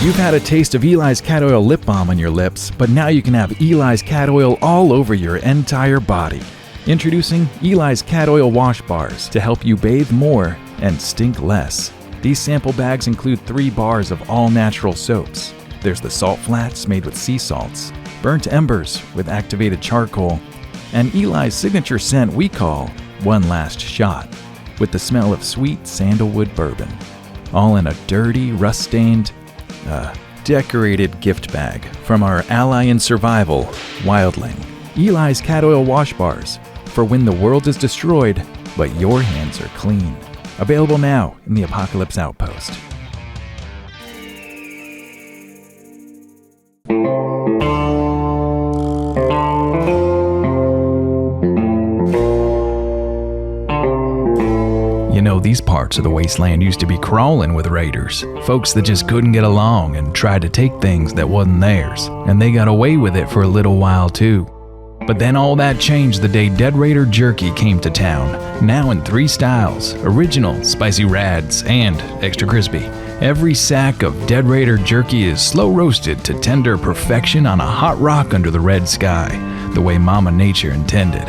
You've had a taste of Eli's cat oil lip balm on your lips, but now you can have Eli's cat oil all over your entire body. Introducing Eli's cat oil wash bars to help you bathe more and stink less. These sample bags include 3 bars of all-natural soaps. There's the salt flats made with sea salts, burnt embers with activated charcoal, and Eli's signature scent we call One Last Shot, with the smell of sweet sandalwood bourbon. All in a dirty, rust-stained, decorated gift bag from our ally in survival, Wildling. Eli's cat oil wash bars for when the world is destroyed, but your hands are clean. Available now in the Apocalypse Outpost. You know, these parts of the wasteland used to be crawling with raiders. Folks that just couldn't get along and tried to take things that wasn't theirs. And they got away with it for a little while too. But then all that changed the day Dead Raider Jerky came to town. Now in 3 styles: original, spicy rads, and extra crispy. Every sack of Dead Raider Jerky is slow roasted to tender perfection on a hot rock under the red sky, the way Mama Nature intended.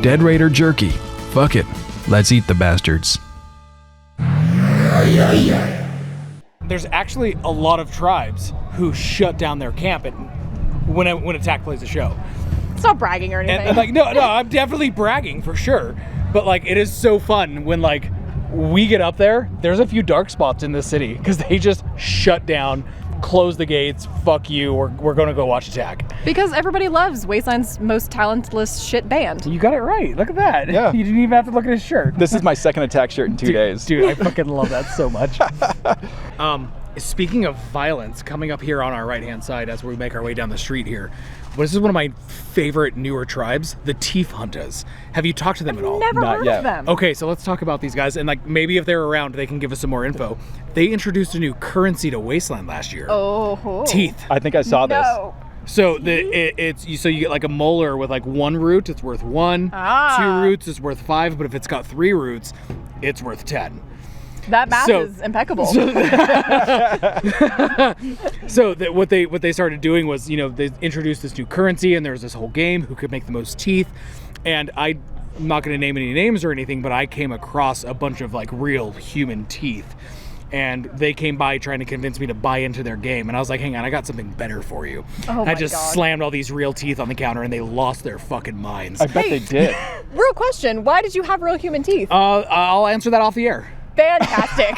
Dead Raider Jerky. Fuck it. Let's eat the bastards. There's actually a lot of tribes who shut down their camp when Attack plays a show. Stop bragging or anything. And like, no, I'm definitely bragging for sure. But like, it is so fun when like we get up there. There's a few dark spots in this city because they just shut down, close the gates. Fuck you. We're gonna go watch Attack. Because everybody loves Wasteland's most talentless shit band. You got it right. Look at that. Yeah. You didn't even have to look at his shirt. This is my second Attack shirt in 2 days. Dude, I fucking love that so much. Speaking of violence, coming up here on our right-hand side as we make our way down the street here, this is one of my favorite newer tribes, the Teef Huntahs. Have you talked to them at all? Never heard of them. Okay, so let's talk about these guys, and like maybe if they're around, they can give us some more info. They introduced a new currency to Wasteland last year. Oh. Teeth. I think I saw this. So you get like a molar with like 1 root, it's worth 1. 2 roots is worth 5, but if it's got 3 roots, it's worth 10. That math is impeccable. So what they started doing was, they introduced this new currency, and there's this whole game, who could make the most teeth. And I'm not going to name any names or anything, but I came across a bunch of like real human teeth. And they came by trying to convince me to buy into their game. And I was like, hang on, I got something better for you. I just slammed all these real teeth on the counter, and they lost their fucking minds. I bet they did. Real question, why did you have real human teeth? I'll answer that off the air. Fantastic.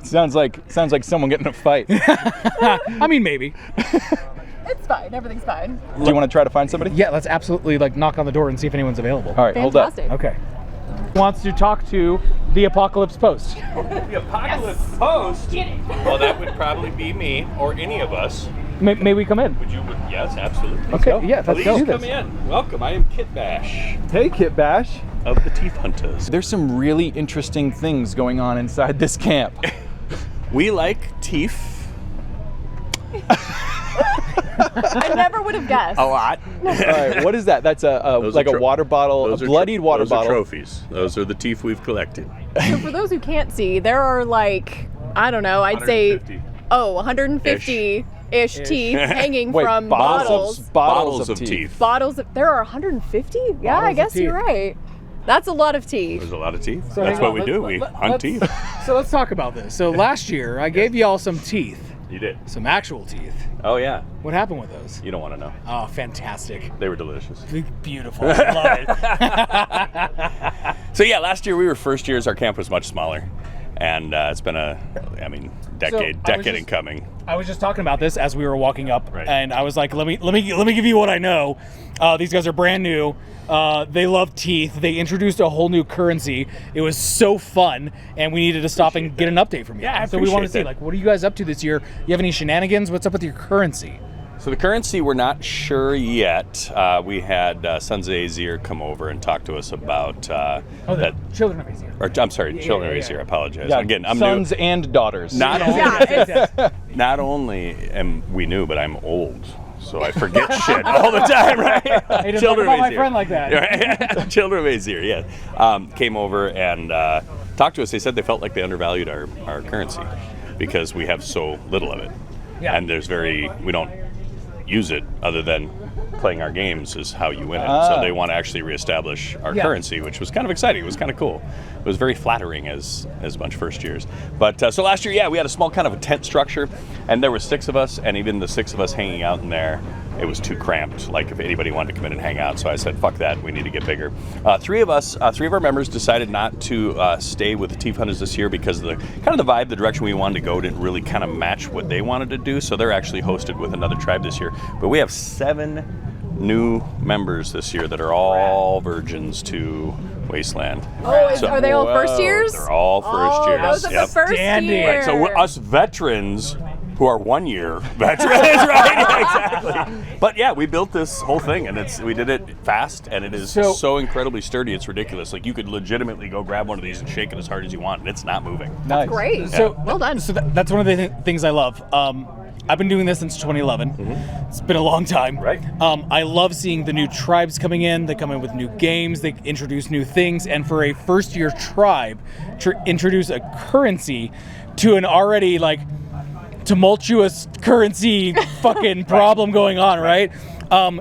Sounds like someone getting in a fight. I mean, maybe. It's fine. Everything's fine. Do you want to try to find somebody? Yeah, let's absolutely knock on the door and see if anyone's available. All right, Fantastic. hold up. Okay. Wants to talk to the Apocalypse Post. The Apocalypse Post? Well, that would probably be me or any of us. May we come in? Would you? Yes, absolutely. Okay, yeah, let's do Please this. come in. Welcome. I am Kit Bash Hey, Kit Bash. of the Teef Huntahs. There's some really interesting things going on inside this camp. We like teeth I never would have guessed. a lot. All right, what is that? That's a water bottle, a bloodied water bottle. Those are trophies. Those are the teeth we've collected. So for those who can't see, there are like, I don't know, I'd 150. say, 150-ish teeth hanging Wait, from bottles Bottles of teeth. teeth. Bottles of, there are 150? Yeah, I Bottles of guess you're teeth. right. That's a lot of teeth. There's a lot of teeth. So That's hang what on, we do. We hunt teeth. So let's talk about this. So last year, I gave y'all some teeth. You did. Some actual teeth. Oh, yeah. What happened with those? You don't want to know. Oh, fantastic. They were delicious. Beautiful. I love it. So, yeah, last year we were first years. Our camp was much smaller. And it's been decade in coming. I was just talking about this as we were walking up, and I was like, let me give you what I know. These guys are brand new. They love teeth. They introduced a whole new currency. It was so fun, and we needed to stop and get an update from you. Yeah, so we want to see, like, what are you guys up to this year? You have any shenanigans? What's up with your currency? So the currency, we're not sure yet. We had Sons of Azir come over and talk to us about that. Children of Azir. Or I'm sorry, Children of Azir. I apologize. Yeah, Again, I'm sons new. and daughters. Not only am we new, but I'm old. So I forget shit all the time, right? Hey, Children of Azir. My friend like that. Right? Children of Azir, yeah. Came over and talked to us. They said they felt like they undervalued our currency because we have so little of it. Yeah. And we don't use it other than playing our games is how you win it. So they want to actually reestablish our currency, which was kind of exciting. It was kind of cool. It was very flattering as a bunch of first years. But so last year, we had a small kind of a tent structure, and there were 6 of us, and even the 6 of us hanging out in there, it was too cramped. Like if anybody wanted to come in and hang out, so I said, "Fuck that! We need to get bigger." 3 of our members decided not to stay with the Teef Huntahs this year because the kind of the vibe, the direction we wanted to go didn't really kind of match what they wanted to do. So they're actually hosted with another tribe this year. But we have 7 new members this year that are all virgins to Wasteland. Oh, are they all first years? They're all first years. Those are the first year. Right, so us veterans who are 1 year veterans, right? Exactly. But yeah, we built this whole thing, and we did it fast, and it is so incredibly sturdy. It's ridiculous. Like you could legitimately go grab one of these and shake it as hard as you want, and it's not moving. Nice. Great. Yeah. So well done. So that's one of the things I love. I've been doing this since 2011. It's been a long time. Right. I love seeing the new tribes coming in. They come in with new games. They introduce new things. And for a first-year tribe to introduce a currency to an already tumultuous currency fucking problem going on, right?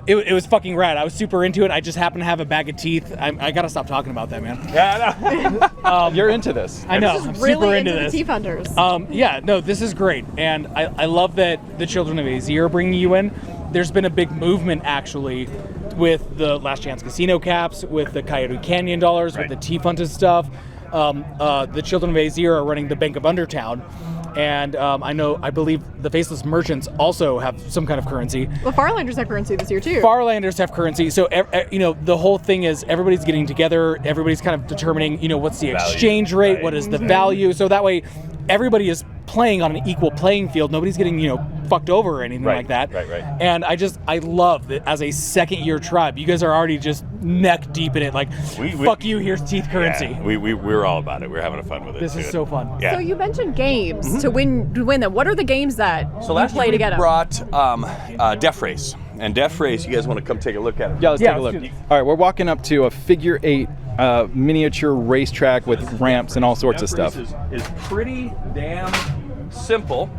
It was fucking rad. I was super into it. I just happened to have a bag of teeth. I gotta stop talking about that, man. Yeah, you're into this. I know. I'm really super into the this. Teef Huntahs. This is great, and I love that the Children of Azir are bringing you in. There's been a big movement actually with the Last Chance Casino caps, with the Coyote Canyon dollars, with the Teef Huntahs stuff. The Children of Azir are running the Bank of Undertown. And I believe the Faceless Merchants also have some kind of currency. The Farlanders have currency this year too. Farlanders have currency. So, the whole thing is everybody's getting together. Everybody's kind of determining, what's the exchange rate? Right. What is the value? So that way everybody is playing on an equal playing field. Nobody's getting, fucked over or anything like that. Right. And I love that as a second-year tribe, you guys are already just neck deep in it. Like, fuck you, here's teeth currency. Yeah, we're all about it. We're having fun with it. This is so fun. Yeah. So you mentioned games to win them. What are the games that you play to get them? Brought Death Race. And Death Race, you guys want to come take a look at it? Yeah, let's take a look. All right, we're walking up to a figure 8 miniature racetrack with ramps and all sorts of stuff. Death Race is pretty damn simple.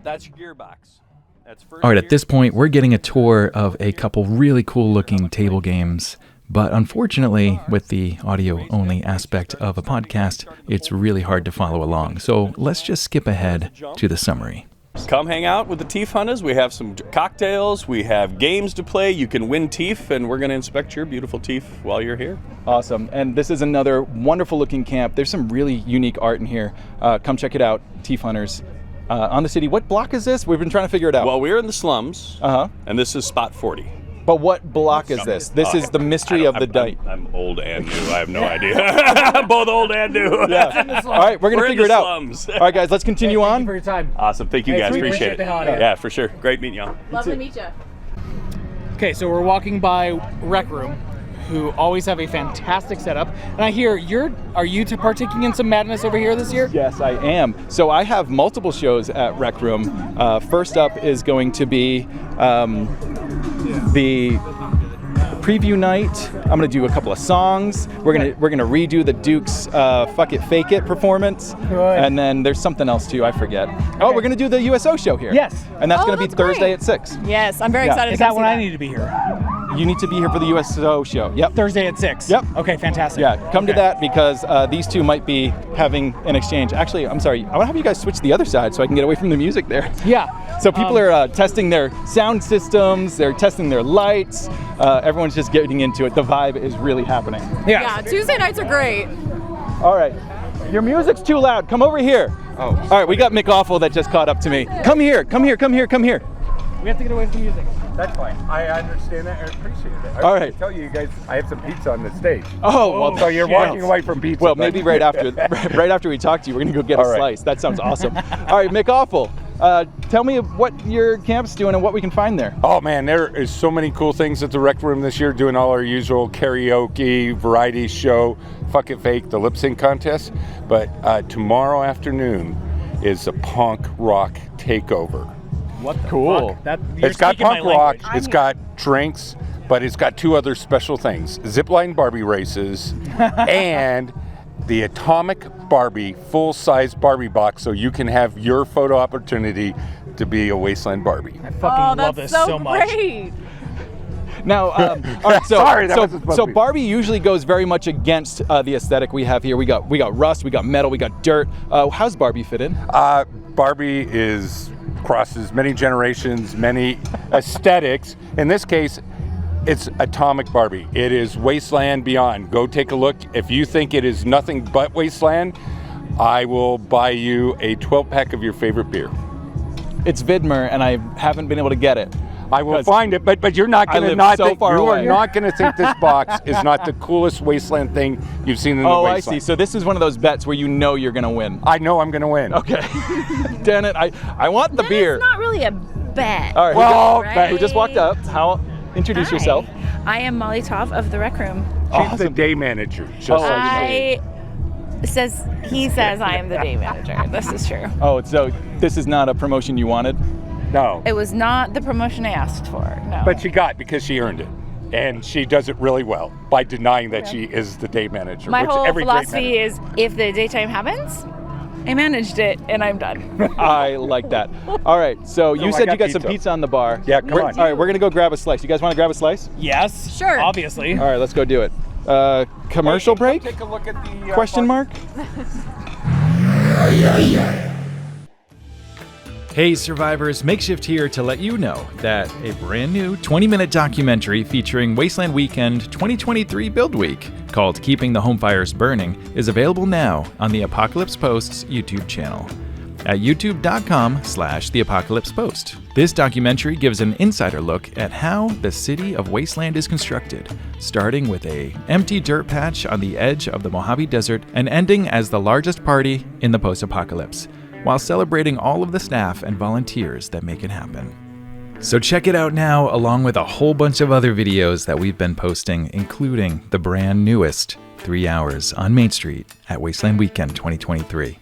That's your gearbox. All right, at this point, we're getting a tour of a couple really cool-looking table games. But unfortunately, with the audio-only aspect of a podcast, it's really hard to follow along. So let's just skip ahead to the summary. Come hang out with the Teef Huntahs. We have some cocktails. We have games to play. You can win teeth, and we're going to inspect your beautiful teeth while you're here. Awesome. And this is another wonderful-looking camp. There's some really unique art in here. Come check it out, Teef Huntahs. On the city. What block is this? We've been trying to figure it out. Well, we're in the slums, and this is spot 40. But what block is this? This is the mystery of the night. I'm old and new. I have no idea. I'm both old and new. Yeah. All right, we're going to figure it out. All right, guys, let's continue on. Thank you for your time. Awesome. Thank you, guys. Appreciate it. Yeah, for sure. Great meeting y'all. Lovely to meet you. Okay, so we're walking by Rec Room, who always have a fantastic setup. And I hear are you partaking in some madness over here this year? Yes, I am. So I have multiple shows at Rec Room. First up is going to be the preview night. I'm gonna do a couple of songs. We're gonna redo the Duke's "Fuck It, Fake It" performance, and then there's something else too. I forget. Okay. Oh, we're gonna do the USO show here. Yes, and that's gonna be Thursday at 6. Yes, I'm very excited. Is that when I need to be here? you need to be here for the USO show. Yep. Thursday at 6. Yep. Okay, fantastic. Yeah, come to Okay. that because these two might be having an exchange. Actually, I'm sorry. I want to have you guys switch to the other side so I can get away from the music there. Yeah. So people are testing their sound systems. They're testing their lights. Everyone's just getting into it. The vibe is really happening. Yeah, Tuesday nights are great. All right. Your music's too loud. Come over here. Oh. All right, we got McAwful that just caught up to me. Come here. Come here. Come here. Come here. We have to get away from the music. That's fine. I understand that and appreciate it. I All was right. gonna tell you guys I have some pizza on the stage. Oh, well, so you're walking away from pizza. Well, maybe right after we talk to you, we're gonna go get a slice. That sounds awesome. All right, McAwful, tell me what your camp's doing and what we can find there. Oh man, there is so many cool things at the Rec Room this year, doing all our usual karaoke, variety show, fuck it fake, the lip sync contest. But tomorrow afternoon is a punk rock takeover. What the Cool. fuck? It's got punk rock, it's got drinks, but it's got two other special things: zipline Barbie races and the Atomic Barbie full-size Barbie box, so you can have your photo opportunity to be a Wasteland Barbie. I fucking love this so much. Great. Now, all right, so, Sorry, that wasn't supposed so to be. Barbie usually goes very much against the aesthetic we have here. We got rust, we got metal, we got dirt. How's Barbie fit in? Barbie crosses many generations, many aesthetics. In this case, it's Atomic Barbie. It is Wasteland Beyond. Go take a look. If you think it is nothing but Wasteland, I will buy you a 12-pack of your favorite beer. It's Vidmer, and I haven't been able to get it. I will find it, but you're not going to not think you are not going to think this box is not the coolest Wasteland thing you've seen in the Oh, I Wasteland. see. So this is one of those bets where you know you're going to win. I know I'm going to win. Okay. Damn it. I want the beer. It's not really a bet. All right. Well, who just walked up? Introduce Hi. yourself. I am Molly Toff of the Rec Room. She's the day manager. Just so you know. He says I am the day manager. This is true. Oh, so this is not a promotion you wanted? No. It was not the promotion I asked for. No. But she got because she earned it. And she does it really well by denying that she is the day manager. My which whole every great philosophy is if the daytime happens, I managed it and I'm done. I like that. All right, so you I said got you got some pizza. pizza on the bar. Yeah, come on. All right, we're going to go grab a slice. You guys want to grab a slice? Yes. Sure. Obviously. All right, let's go do it. Commercial break? Take a look at the Question mark? Hey survivors, Makeshift here to let you know that a brand new 20-minute documentary featuring Wasteland Weekend 2023 Build Week called Keeping the Home Fires Burning is available now on the Apocalypse Post's YouTube channel at youtube.com/theapocalypsepost. This documentary gives an insider look at how the city of Wasteland is constructed, starting with an empty dirt patch on the edge of the Mojave Desert and ending as the largest party in the post-apocalypse, while celebrating all of the staff and volunteers that make it happen. So check it out now, along with a whole bunch of other videos that we've been posting, including the brand newest 3 Hours on Main Street at Wasteland Weekend 2023.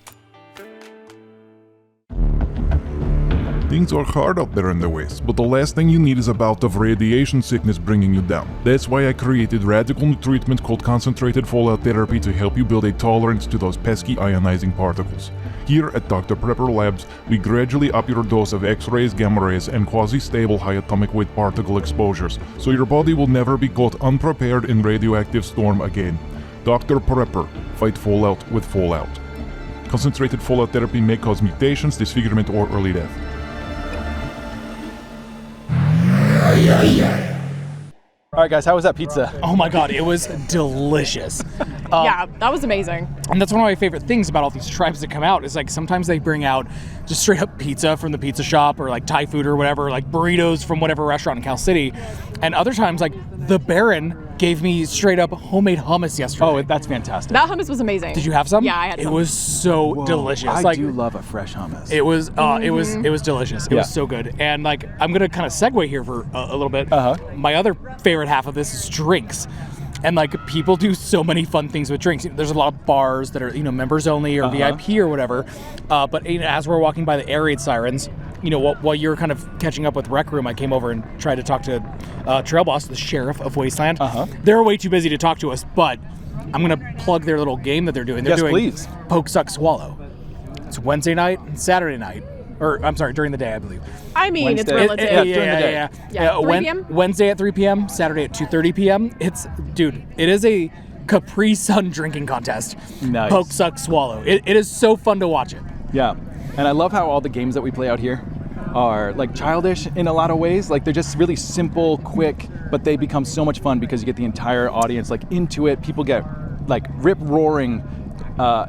Things are hard out there in the West, but the last thing you need is a bout of radiation sickness bringing you down. That's why I created radical new treatment called concentrated fallout therapy to help you build a tolerance to those pesky ionizing particles. Here at Dr. Prepper Labs, we gradually up your dose of X-rays, gamma rays, and quasi-stable high atomic weight particle exposures, so your body will never be caught unprepared in radioactive storm again. Dr. Prepper, fight fallout with fallout. Concentrated fallout therapy may cause mutations, disfigurement, or early death. All right, guys, how was that pizza? Oh my god, it was delicious. Yeah, that was amazing. And that's one of my favorite things about all these tribes that come out is like sometimes they bring out just straight up pizza from the pizza shop or like Thai food or whatever, like burritos from whatever restaurant in Cal City. And other times like the Baron gave me straight up homemade hummus yesterday. Oh, that's fantastic. That hummus was amazing. Did you have some? Yeah, I had some. It was so delicious. I do love a fresh hummus. It was delicious. It Yeah. was so good. And like I'm gonna kind of segue here for a little bit. My other favorite half of this is drinks. And like people do so many fun things with drinks. There's a lot of bars that are members only or VIP or whatever. But as we're walking by the air raid sirens, while you're kind of catching up with Rec Room, I came over and tried to talk to Trail Boss, the sheriff of Wasteland. They're way too busy to talk to us, but I'm gonna plug their little game that they're doing. They're doing please. Poke, Suck, Swallow. It's Wednesday night and Saturday night. or I'm sorry, during the day, I believe. I mean, it's Wednesday. relative. Yeah, during the day. Yeah, 3 p.m.? Wednesday at 3 p.m., Saturday at 2:30 p.m. It is a Capri Sun drinking contest. Nice. Poke, suck, swallow. It is so fun to watch it. Yeah, and I love how all the games that we play out here are like childish in a lot of ways. Like they're just really simple, quick, but they become so much fun because you get the entire audience like into it. People get like rip-roaring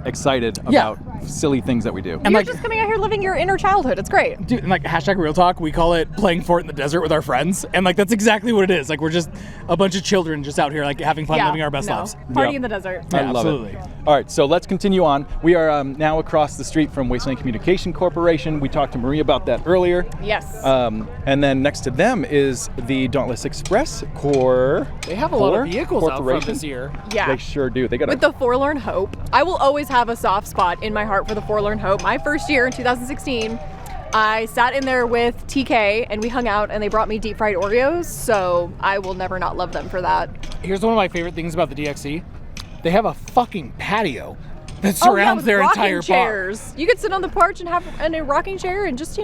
excited about silly things that we do. And you're just coming out here living your inner childhood. It's great. Dude, and like hashtag real talk, we call it playing fort in the desert with our friends. And like that's exactly what it is. Like we're just a bunch of children just out here like having fun, living our best lives. Party in the desert. I love absolutely. it. All right, so let's continue on. We are now across the street from Wasteland Communication Corporation. We talked to Marie about that earlier. Yes. And then next to them is the Dauntless Express Corps. They have a lot of vehicles out front this year. Yeah. They sure do. They got With the Forlorn Hope. I will always have a soft spot in my heart for the Forlorn Hope. My first year in 2016, I sat in there with TK and we hung out and they brought me deep fried Oreos, so I will never not love them for that. Here's one of my favorite things about the DXC. They have a fucking patio that surrounds their rocking entire bar. chairs. You could sit on the porch and have in a rocking chair and just,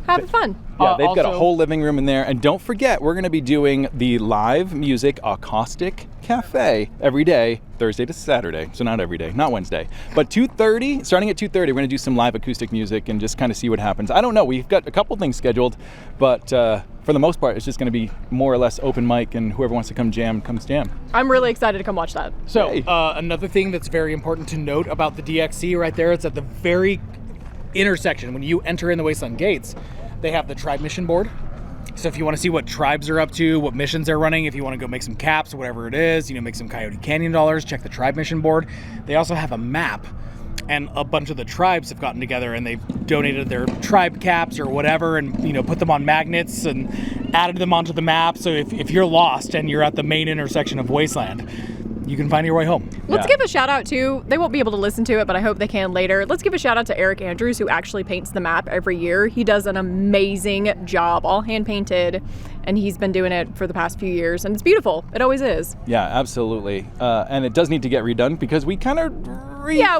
have fun. Yeah, they've got a whole living room in there. And don't forget, we're going to be doing the live music acoustic cafe every day, Thursday to Saturday. So not every day, not Wednesday. But 2:30, starting at 2:30, we're going to do some live acoustic music and just kind of see what happens. I don't know. We've got a couple things scheduled, but for the most part, it's just going to be more or less open mic, and whoever wants to come jam, comes jam. I'm really excited to come watch that. So another thing that's very important to note about the DXC right there, it's at the very intersection. When you enter in the Wasteland gates, they have the tribe mission board. So if you want to see what tribes are up to, what missions they're running, if you want to go make some caps or whatever it is, make some Coyote Canyon dollars, check the tribe mission board. They also have a map, and a bunch of the tribes have gotten together and they've donated their tribe caps or whatever and put them on magnets and added them onto the map. So if you're lost and you're at the main intersection of Wasteland, you can find your way home. Let's give a shout out to, they won't be able to listen to it, but I hope they can later. Let's give a shout out to Eric Andrews, who actually paints the map every year. He does an amazing job, all hand painted, and he's been doing it for the past few years, and it's beautiful. It always is. Yeah, absolutely. And it does need to get redone because we kind of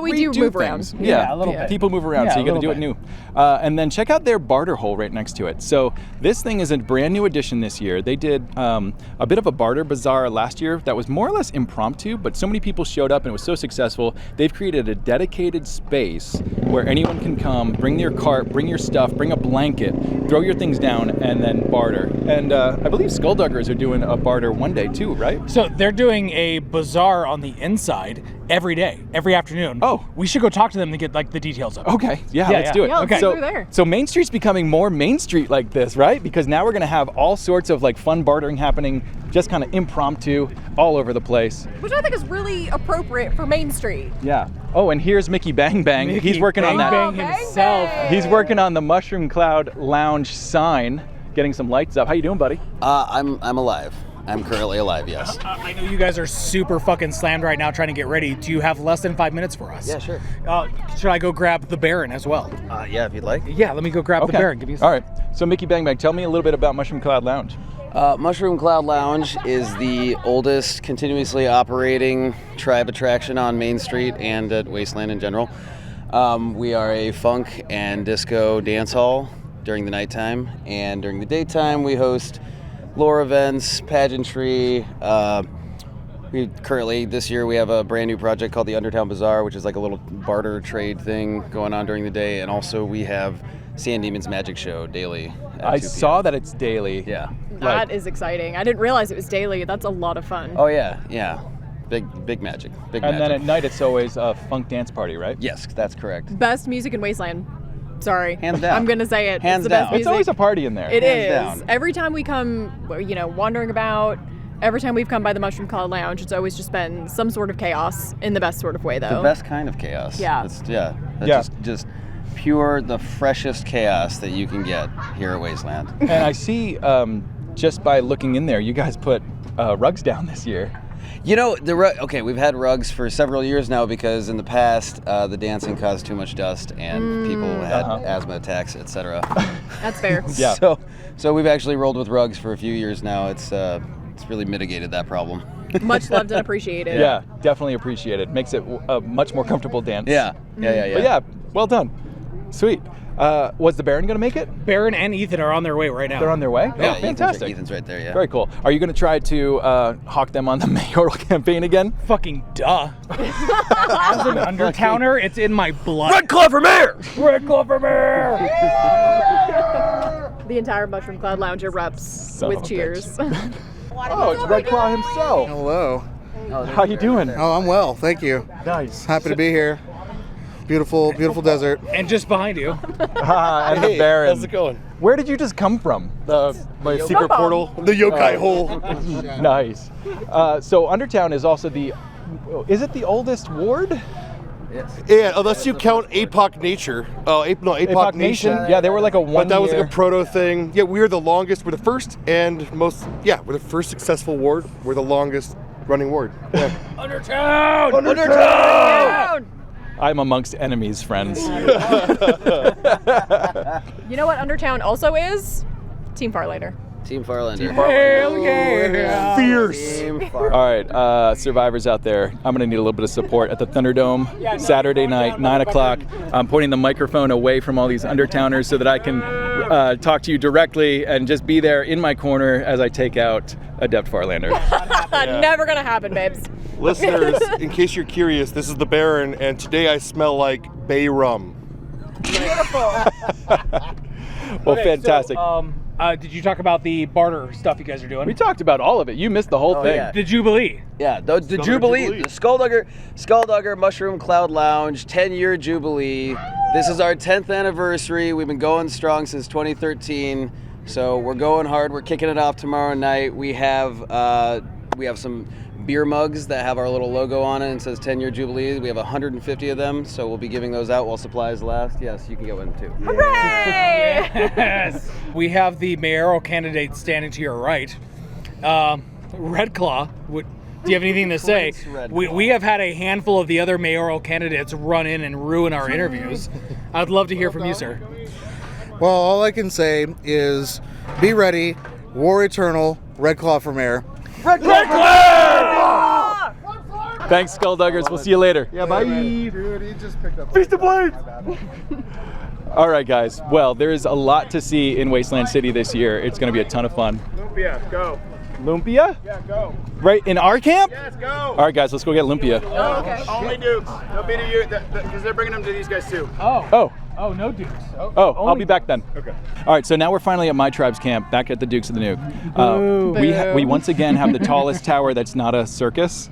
we do move things. around. Yeah, a little bit. People move around, Yeah, so you got to a do little it new. And then check out their barter hole right next to it. So this thing is a brand new addition this year. They did a bit of a barter bazaar last year that was more or less impromptu, but so many people showed up and it was so successful. They've created a dedicated space where anyone can come, bring your cart, bring your stuff, bring a blanket, throw your things down, and then barter. And I believe Skulduggers are doing a barter one day too, right? So they're doing a bazaar on the inside every day, every afternoon. Oh. We should go talk to them to get the details of it. Okay, let's do it. Yeah, okay. let's go there. So Main Street's becoming more Main Street like this, right? Because now we're going to have all sorts of fun bartering happening, just kind of impromptu, all over the place. Which I think is really appropriate for Main Street. Yeah. Oh, and here's Mickey Bang Bang. He's working on that. Bang himself. He's working on the Mushroom Cloud Lounge sign, getting some lights up. How you doing, buddy? I'm alive. I'm currently alive, yes. I know you guys are super fucking slammed right now trying to get ready. Do you have less than 5 minutes for us? Yeah, sure. Should I go grab the Baron as well? Yeah, if you'd like. Yeah, let me go grab the Baron. Give me a All right. So Mickey Bang Bang, tell me a little bit about Mushroom Cloud Lounge. Mushroom Cloud Lounge is the oldest continuously operating tribe attraction on Main Street and at Wasteland in general. We are a funk and disco dance hall during the nighttime, and during the daytime we host lore events, pageantry. This year we have a brand new project called the Undertown Bazaar, which is like a little barter trade thing going on during the day, and also we have Sand Demon's Magic Show daily. I saw that it's daily. Yeah. That is exciting. I didn't realize it was daily. That's a lot of fun. Oh yeah. Big magic. And then at night it's always a funk dance party, right? Yes, that's correct. Best music in Wasteland. Sorry. Hands down. I'm going to say it. Hands it's the best down. music. It's always a party in there. It Hands is. down. Every time we come, wandering about, every time we've come by the Mushroom Cloud Lounge, it's always just been some sort of chaos in the best sort of way, though. The best kind of chaos. Yeah. That's just pure, the freshest chaos that you can get here at Wasteland. And I see, just by looking in there, you guys put rugs down this year. We've had rugs for several years now because in the past the dancing caused too much dust and people had asthma attacks, etc. That's fair. Yeah. So we've actually rolled with rugs for a few years now. It's really mitigated that problem. Much loved and appreciated. Yeah, definitely appreciated. Makes it a much more comfortable dance. Yeah. But yeah, well done. Sweet. Was the Baron going to make it? Baron and Ethan are on their way right now. They're on their way? Yeah, Oh, fantastic. Ethan's right there, yeah. Very cool. Are you going to try to hawk them on the mayoral campaign again? Fucking duh. As an undertowner, it's in my blood. Red Claw for mayor! Red Claw for mayor! The entire Mushroom Cloud Lounge erupts Son with of a cheers. Oh, it's Red Claw himself. Hello. How you doing? Oh, I'm well, thank you. Nice. Happy to be here. Beautiful, beautiful desert. And just behind you. And the Baron. How's it going? Where did you just come from? My secret portal, the yokai hole. Nice. So Undertown is also is it the oldest ward? Yes. Yeah, unless you count APOC Nature. APOC Nation. Yeah, they were like a one. But that was like a proto thing. Yeah, we're the longest. We're the first and most. Yeah, we're the first successful ward. We're the longest running ward. Yeah. Undertown! Undertown! I'm amongst enemies, friends. You know what Undertown also is? Team Farlander. Team Farlander. Hell yeah! Fierce. All right, survivors out there, I'm going to need a little bit of support at the Thunderdome Saturday night, 9 o'clock. I'm pointing the microphone away from all these Undertowners so that I can talk to you directly and just be there in my corner as I take out Adept Farlander. Never gonna happen, babes. Listeners, in case you're curious, this is the Baron, and today I smell like bay rum. Beautiful. Well, fantastic. Did you talk about the barter stuff you guys are doing? We talked about all of it. You missed the whole thing. Yeah. The Jubilee. Yeah, the Jubilee, the Skuldugger Mushroom Cloud Lounge 10-year Jubilee. This is our 10th anniversary. We've been going strong since 2013, so we're going hard. We're kicking it off tomorrow night. We have some beer mugs that have our little logo on it and says 10-year Jubilee. We have 150 of them, so we'll be giving those out while supplies last. Yes, you can get one too. Hooray! Yes. We have the mayoral candidate standing to your right. Red Claw, do you have anything to say? We have had a handful of the other mayoral candidates run in and ruin our interviews. I'd love to hear from you, sir. Well, all I can say is be ready, War Eternal, Red Claw for mayor. Red Claw! Thanks, Skulduggers. We'll see you later. Yeah, bye. Dude, he just picked up. Feast of Blades! All right, guys. Well, there is a lot to see in Wasteland City this year. It's going to be a ton of fun. Lumpia, go. Lumpia? Yeah, go. Right in our camp? Yes, go. All right, guys. Let's go get Lumpia. Oh, okay. Only Dukes. They'll be to you because they're bringing them to these guys too. Oh, no Dukes. I'll be back then. Okay. All right, so now we're finally at my tribe's camp, back at the Dukes of the Nuke. We once again have the tallest tower that's not a circus.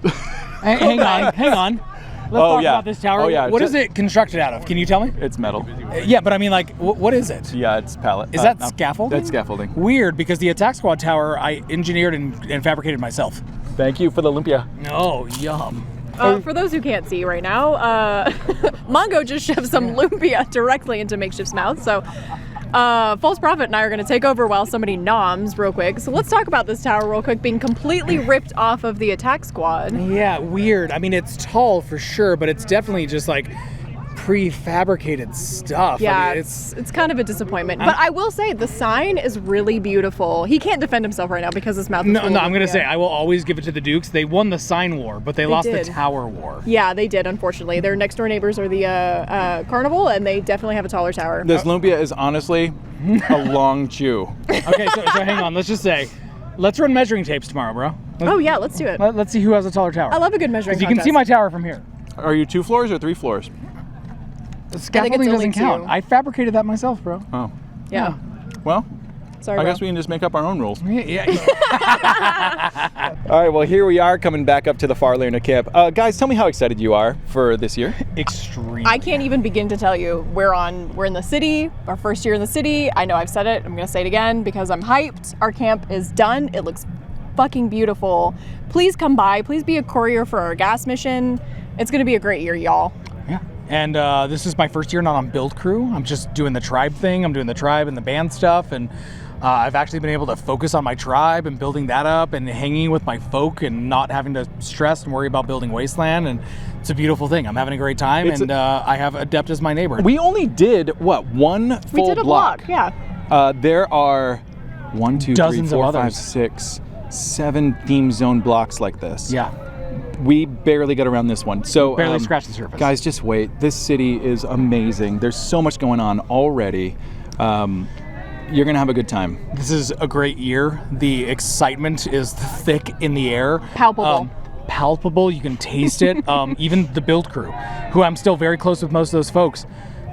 Hang on. Let's talk about this tower. Oh, yeah. What is it constructed out of? Can you tell me? It's metal. Yeah, but I mean, like, what is it? Yeah, it's pallet. Is that scaffolding? That's scaffolding. Weird, because the Attack Squad tower I engineered and fabricated myself. Thank you for the lumpia. Oh, yum. For those who can't see right now, Mongo just shoved some lumpia directly into Makeshift's mouth. So False Prophet and I are going to take over while somebody noms real quick. So let's talk about this tower real quick being completely ripped off of the Attack Squad. Yeah, weird. I mean, it's tall for sure, but it's definitely just like prefabricated stuff. Yeah, I mean, it's kind of a disappointment. But I will say the sign is really beautiful. He can't defend himself right now because his mouth is full No, of I'm going to lumpia. say I will always give it to the Dukes. They won the sign war, but they lost did. the tower war. Yeah, they did, unfortunately. Their next door neighbors are the Carnival, and they definitely have a taller tower. This lumpia is honestly a long chew. Okay, so hang on. Let's just say, let's run measuring tapes tomorrow, bro. Oh, yeah, let's do it. Let's see who has a taller tower. I love a good measuring 'Cause you can see my tower from here. Are you 2 floors or 3 floors? The scaffolding doesn't count. I fabricated that myself, bro. Oh. Yeah. Well, Sorry, I bro. guess we can just make up our own rules. Yeah. All right, well, here we are coming back up to the Farlander camp. Guys, tell me how excited you are for this year. Extreme. I can't even begin to tell you. We're in the city, our first year in the city. I know I've said it. I'm going to say it again because I'm hyped. Our camp is done. It looks fucking beautiful. Please come by. Please be a courier for our gas mission. It's going to be a great year, y'all. Yeah. And this is my first year not on build crew. I'm just doing the tribe thing. I'm doing the tribe and the band stuff. And I've actually been able to focus on my tribe and building that up and hanging with my folk and not having to stress and worry about building Wasteland. And it's a beautiful thing. I'm having a great time. I have Adept as my neighbor. We only did, one full We did a block, yeah. There are 1, 2, 3, Dozens of 4, 5, others. 6, 7 theme zone blocks like this. Yeah. We barely got around this one. So Barely scratched the surface. Guys, just wait. This city is amazing. There's so much going on already. You're going to have a good time. This is a great year. The excitement is thick in the air. Palpable. Palpable. You can taste it. Even the build crew, who I'm still very close with most of those folks,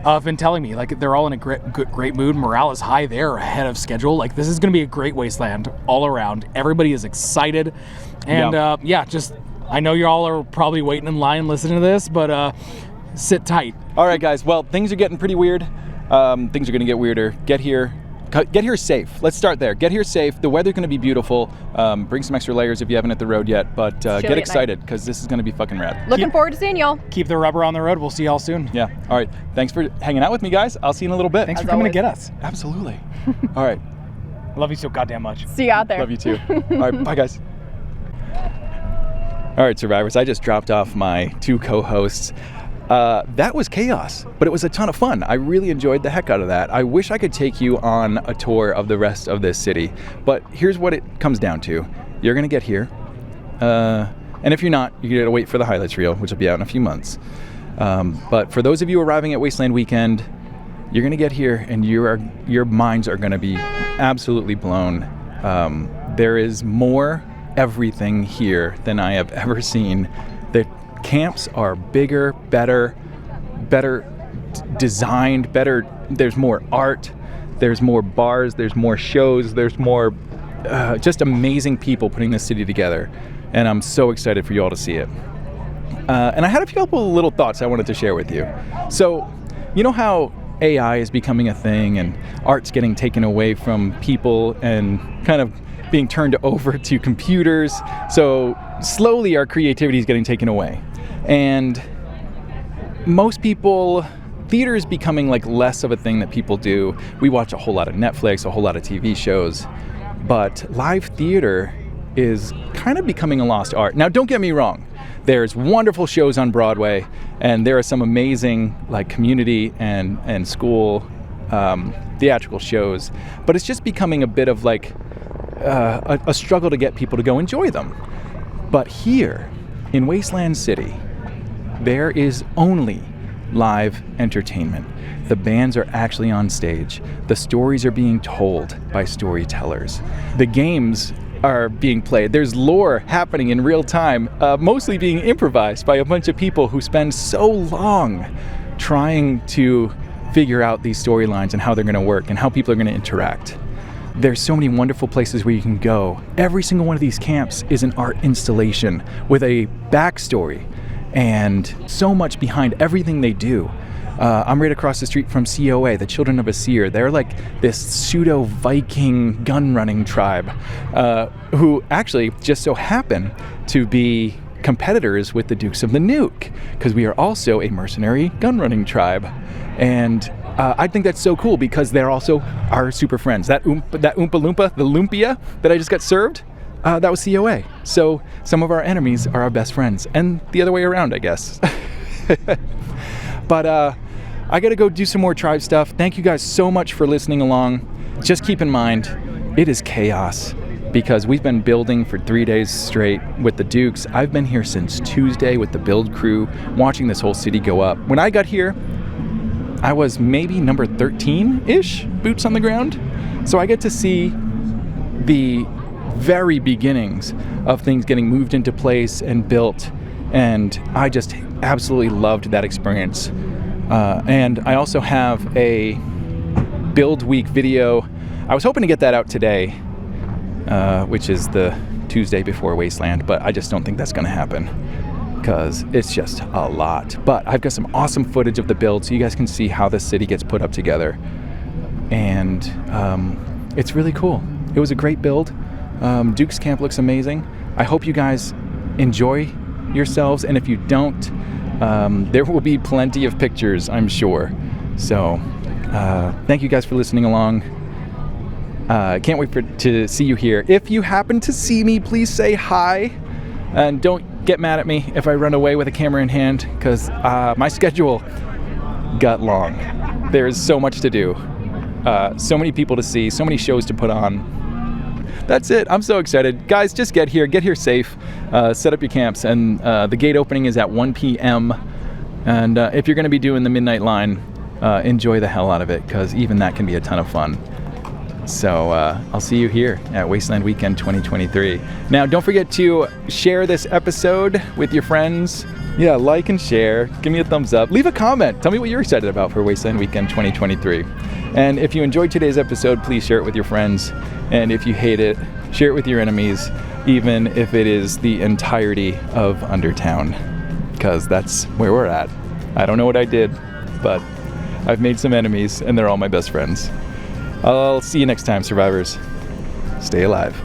have been telling me like they're all in a great mood. Morale is high. They're ahead of schedule. Like this is going to be a great Wasteland all around. Everybody is excited. And just I know you all are probably waiting in line listening to this, but sit tight. All right, guys. Well, things are getting pretty weird. Things are going to get weirder. Get here safe. Let's start there. Get here safe. The weather's going to be beautiful. Bring some extra layers if you haven't hit the road yet, but get excited because this is going to be fucking rad. Looking forward to seeing y'all. Keep the rubber on the road. We'll see y'all soon. Yeah. All right. Thanks for hanging out with me, guys. I'll see you in a little bit. Thanks for coming to get us. Absolutely. All right. Love you so goddamn much. See you out there. Love you too. All right. Bye, guys. All right, survivors. I just dropped off my 2 co-hosts. That was chaos, but it was a ton of fun. I really enjoyed the heck out of that. I wish I could take you on a tour of the rest of this city, but here's what it comes down to. You're going to get here, and if you're not, you're going to wait for the highlights reel, which will be out in a few months. But for those of you arriving at Wasteland Weekend, you're going to get here, and your minds are going to be absolutely blown. There is more everything here than I have ever seen. The camps are bigger, better designed, better. There's more art, there's more bars, there's more shows, there's more just amazing people putting this city together, and I'm so excited for you all to see it. And I had a couple little thoughts I wanted to share with you. So, you know how AI is becoming a thing and art's getting taken away from people and kind of being turned over to computers. So slowly our creativity is getting taken away. And most people, theater is becoming like less of a thing that people do. We watch a whole lot of Netflix, a whole lot of TV shows, but live theater is kind of becoming a lost art. Now, don't get me wrong. There's wonderful shows on Broadway, and there are some amazing like community and school theatrical shows, but it's just becoming a bit of like a struggle to get people to go enjoy them. But here in Wasteland City, there is only live entertainment. The bands are actually on stage. The stories are being told by storytellers. The games are being played. There's lore happening in real time, mostly being improvised by a bunch of people who spend so long trying to figure out these storylines and how they're going to work and how people are going to interact. There's so many wonderful places where you can go. Every single one of these camps is an art installation with a backstory and so much behind everything they do. I'm right across the street from COA, the Children of Asir. They're like this pseudo-Viking gun-running tribe who actually just so happen to be competitors with the Dukes of the Nuke, because we are also a mercenary gun-running tribe. And I think that's so cool because they're also our super friends. That Oompa Loompa, the Lumpia that I just got served, that was COA. So some of our enemies are our best friends, and the other way around, I guess. But I gotta go do some more tribe stuff. Thank you guys so much for listening along. Just keep in mind, it is chaos because we've been building for 3 days straight with the Dukes. I've been here since Tuesday with the build crew, watching this whole city go up. When I got here, I was maybe number 13-ish, boots on the ground. So I get to see the very beginnings of things getting moved into place and built, and I just absolutely loved that experience. And I also have a build week video. I was hoping to get that out today, which is the Tuesday before Wasteland, but I just don't think that's going to happen because it's just a lot. But I've got some awesome footage of the build so you guys can see how the city gets put up together. And it's really cool. It was a great build. Duke's Camp looks amazing. I hope you guys enjoy yourselves, and if you don't, there will be plenty of pictures, I'm sure. So thank you guys for listening along. Can't wait to see you here. If you happen to see me, please say hi, and don't get mad at me if I run away with a camera in hand, because my schedule got long. There's so much to do, so many people to see, so many shows to put on. That's it. I'm so excited. Guys, just get here safe, set up your camps, and the gate opening is at 1 p.m. And if you're going to be doing the midnight line, enjoy the hell out of it, because even that can be a ton of fun. So I'll see you here at Wasteland Weekend 2023. Now, don't forget to share this episode with your friends. Yeah, like and share. Give me a thumbs up. Leave a comment. Tell me what you're excited about for Wasteland Weekend 2023. And if you enjoyed today's episode, please share it with your friends. And if you hate it, share it with your enemies, even if it is the entirety of Undertown, because that's where we're at. I don't know what I did, but I've made some enemies, and they're all my best friends. I'll see you next time, survivors. Stay alive.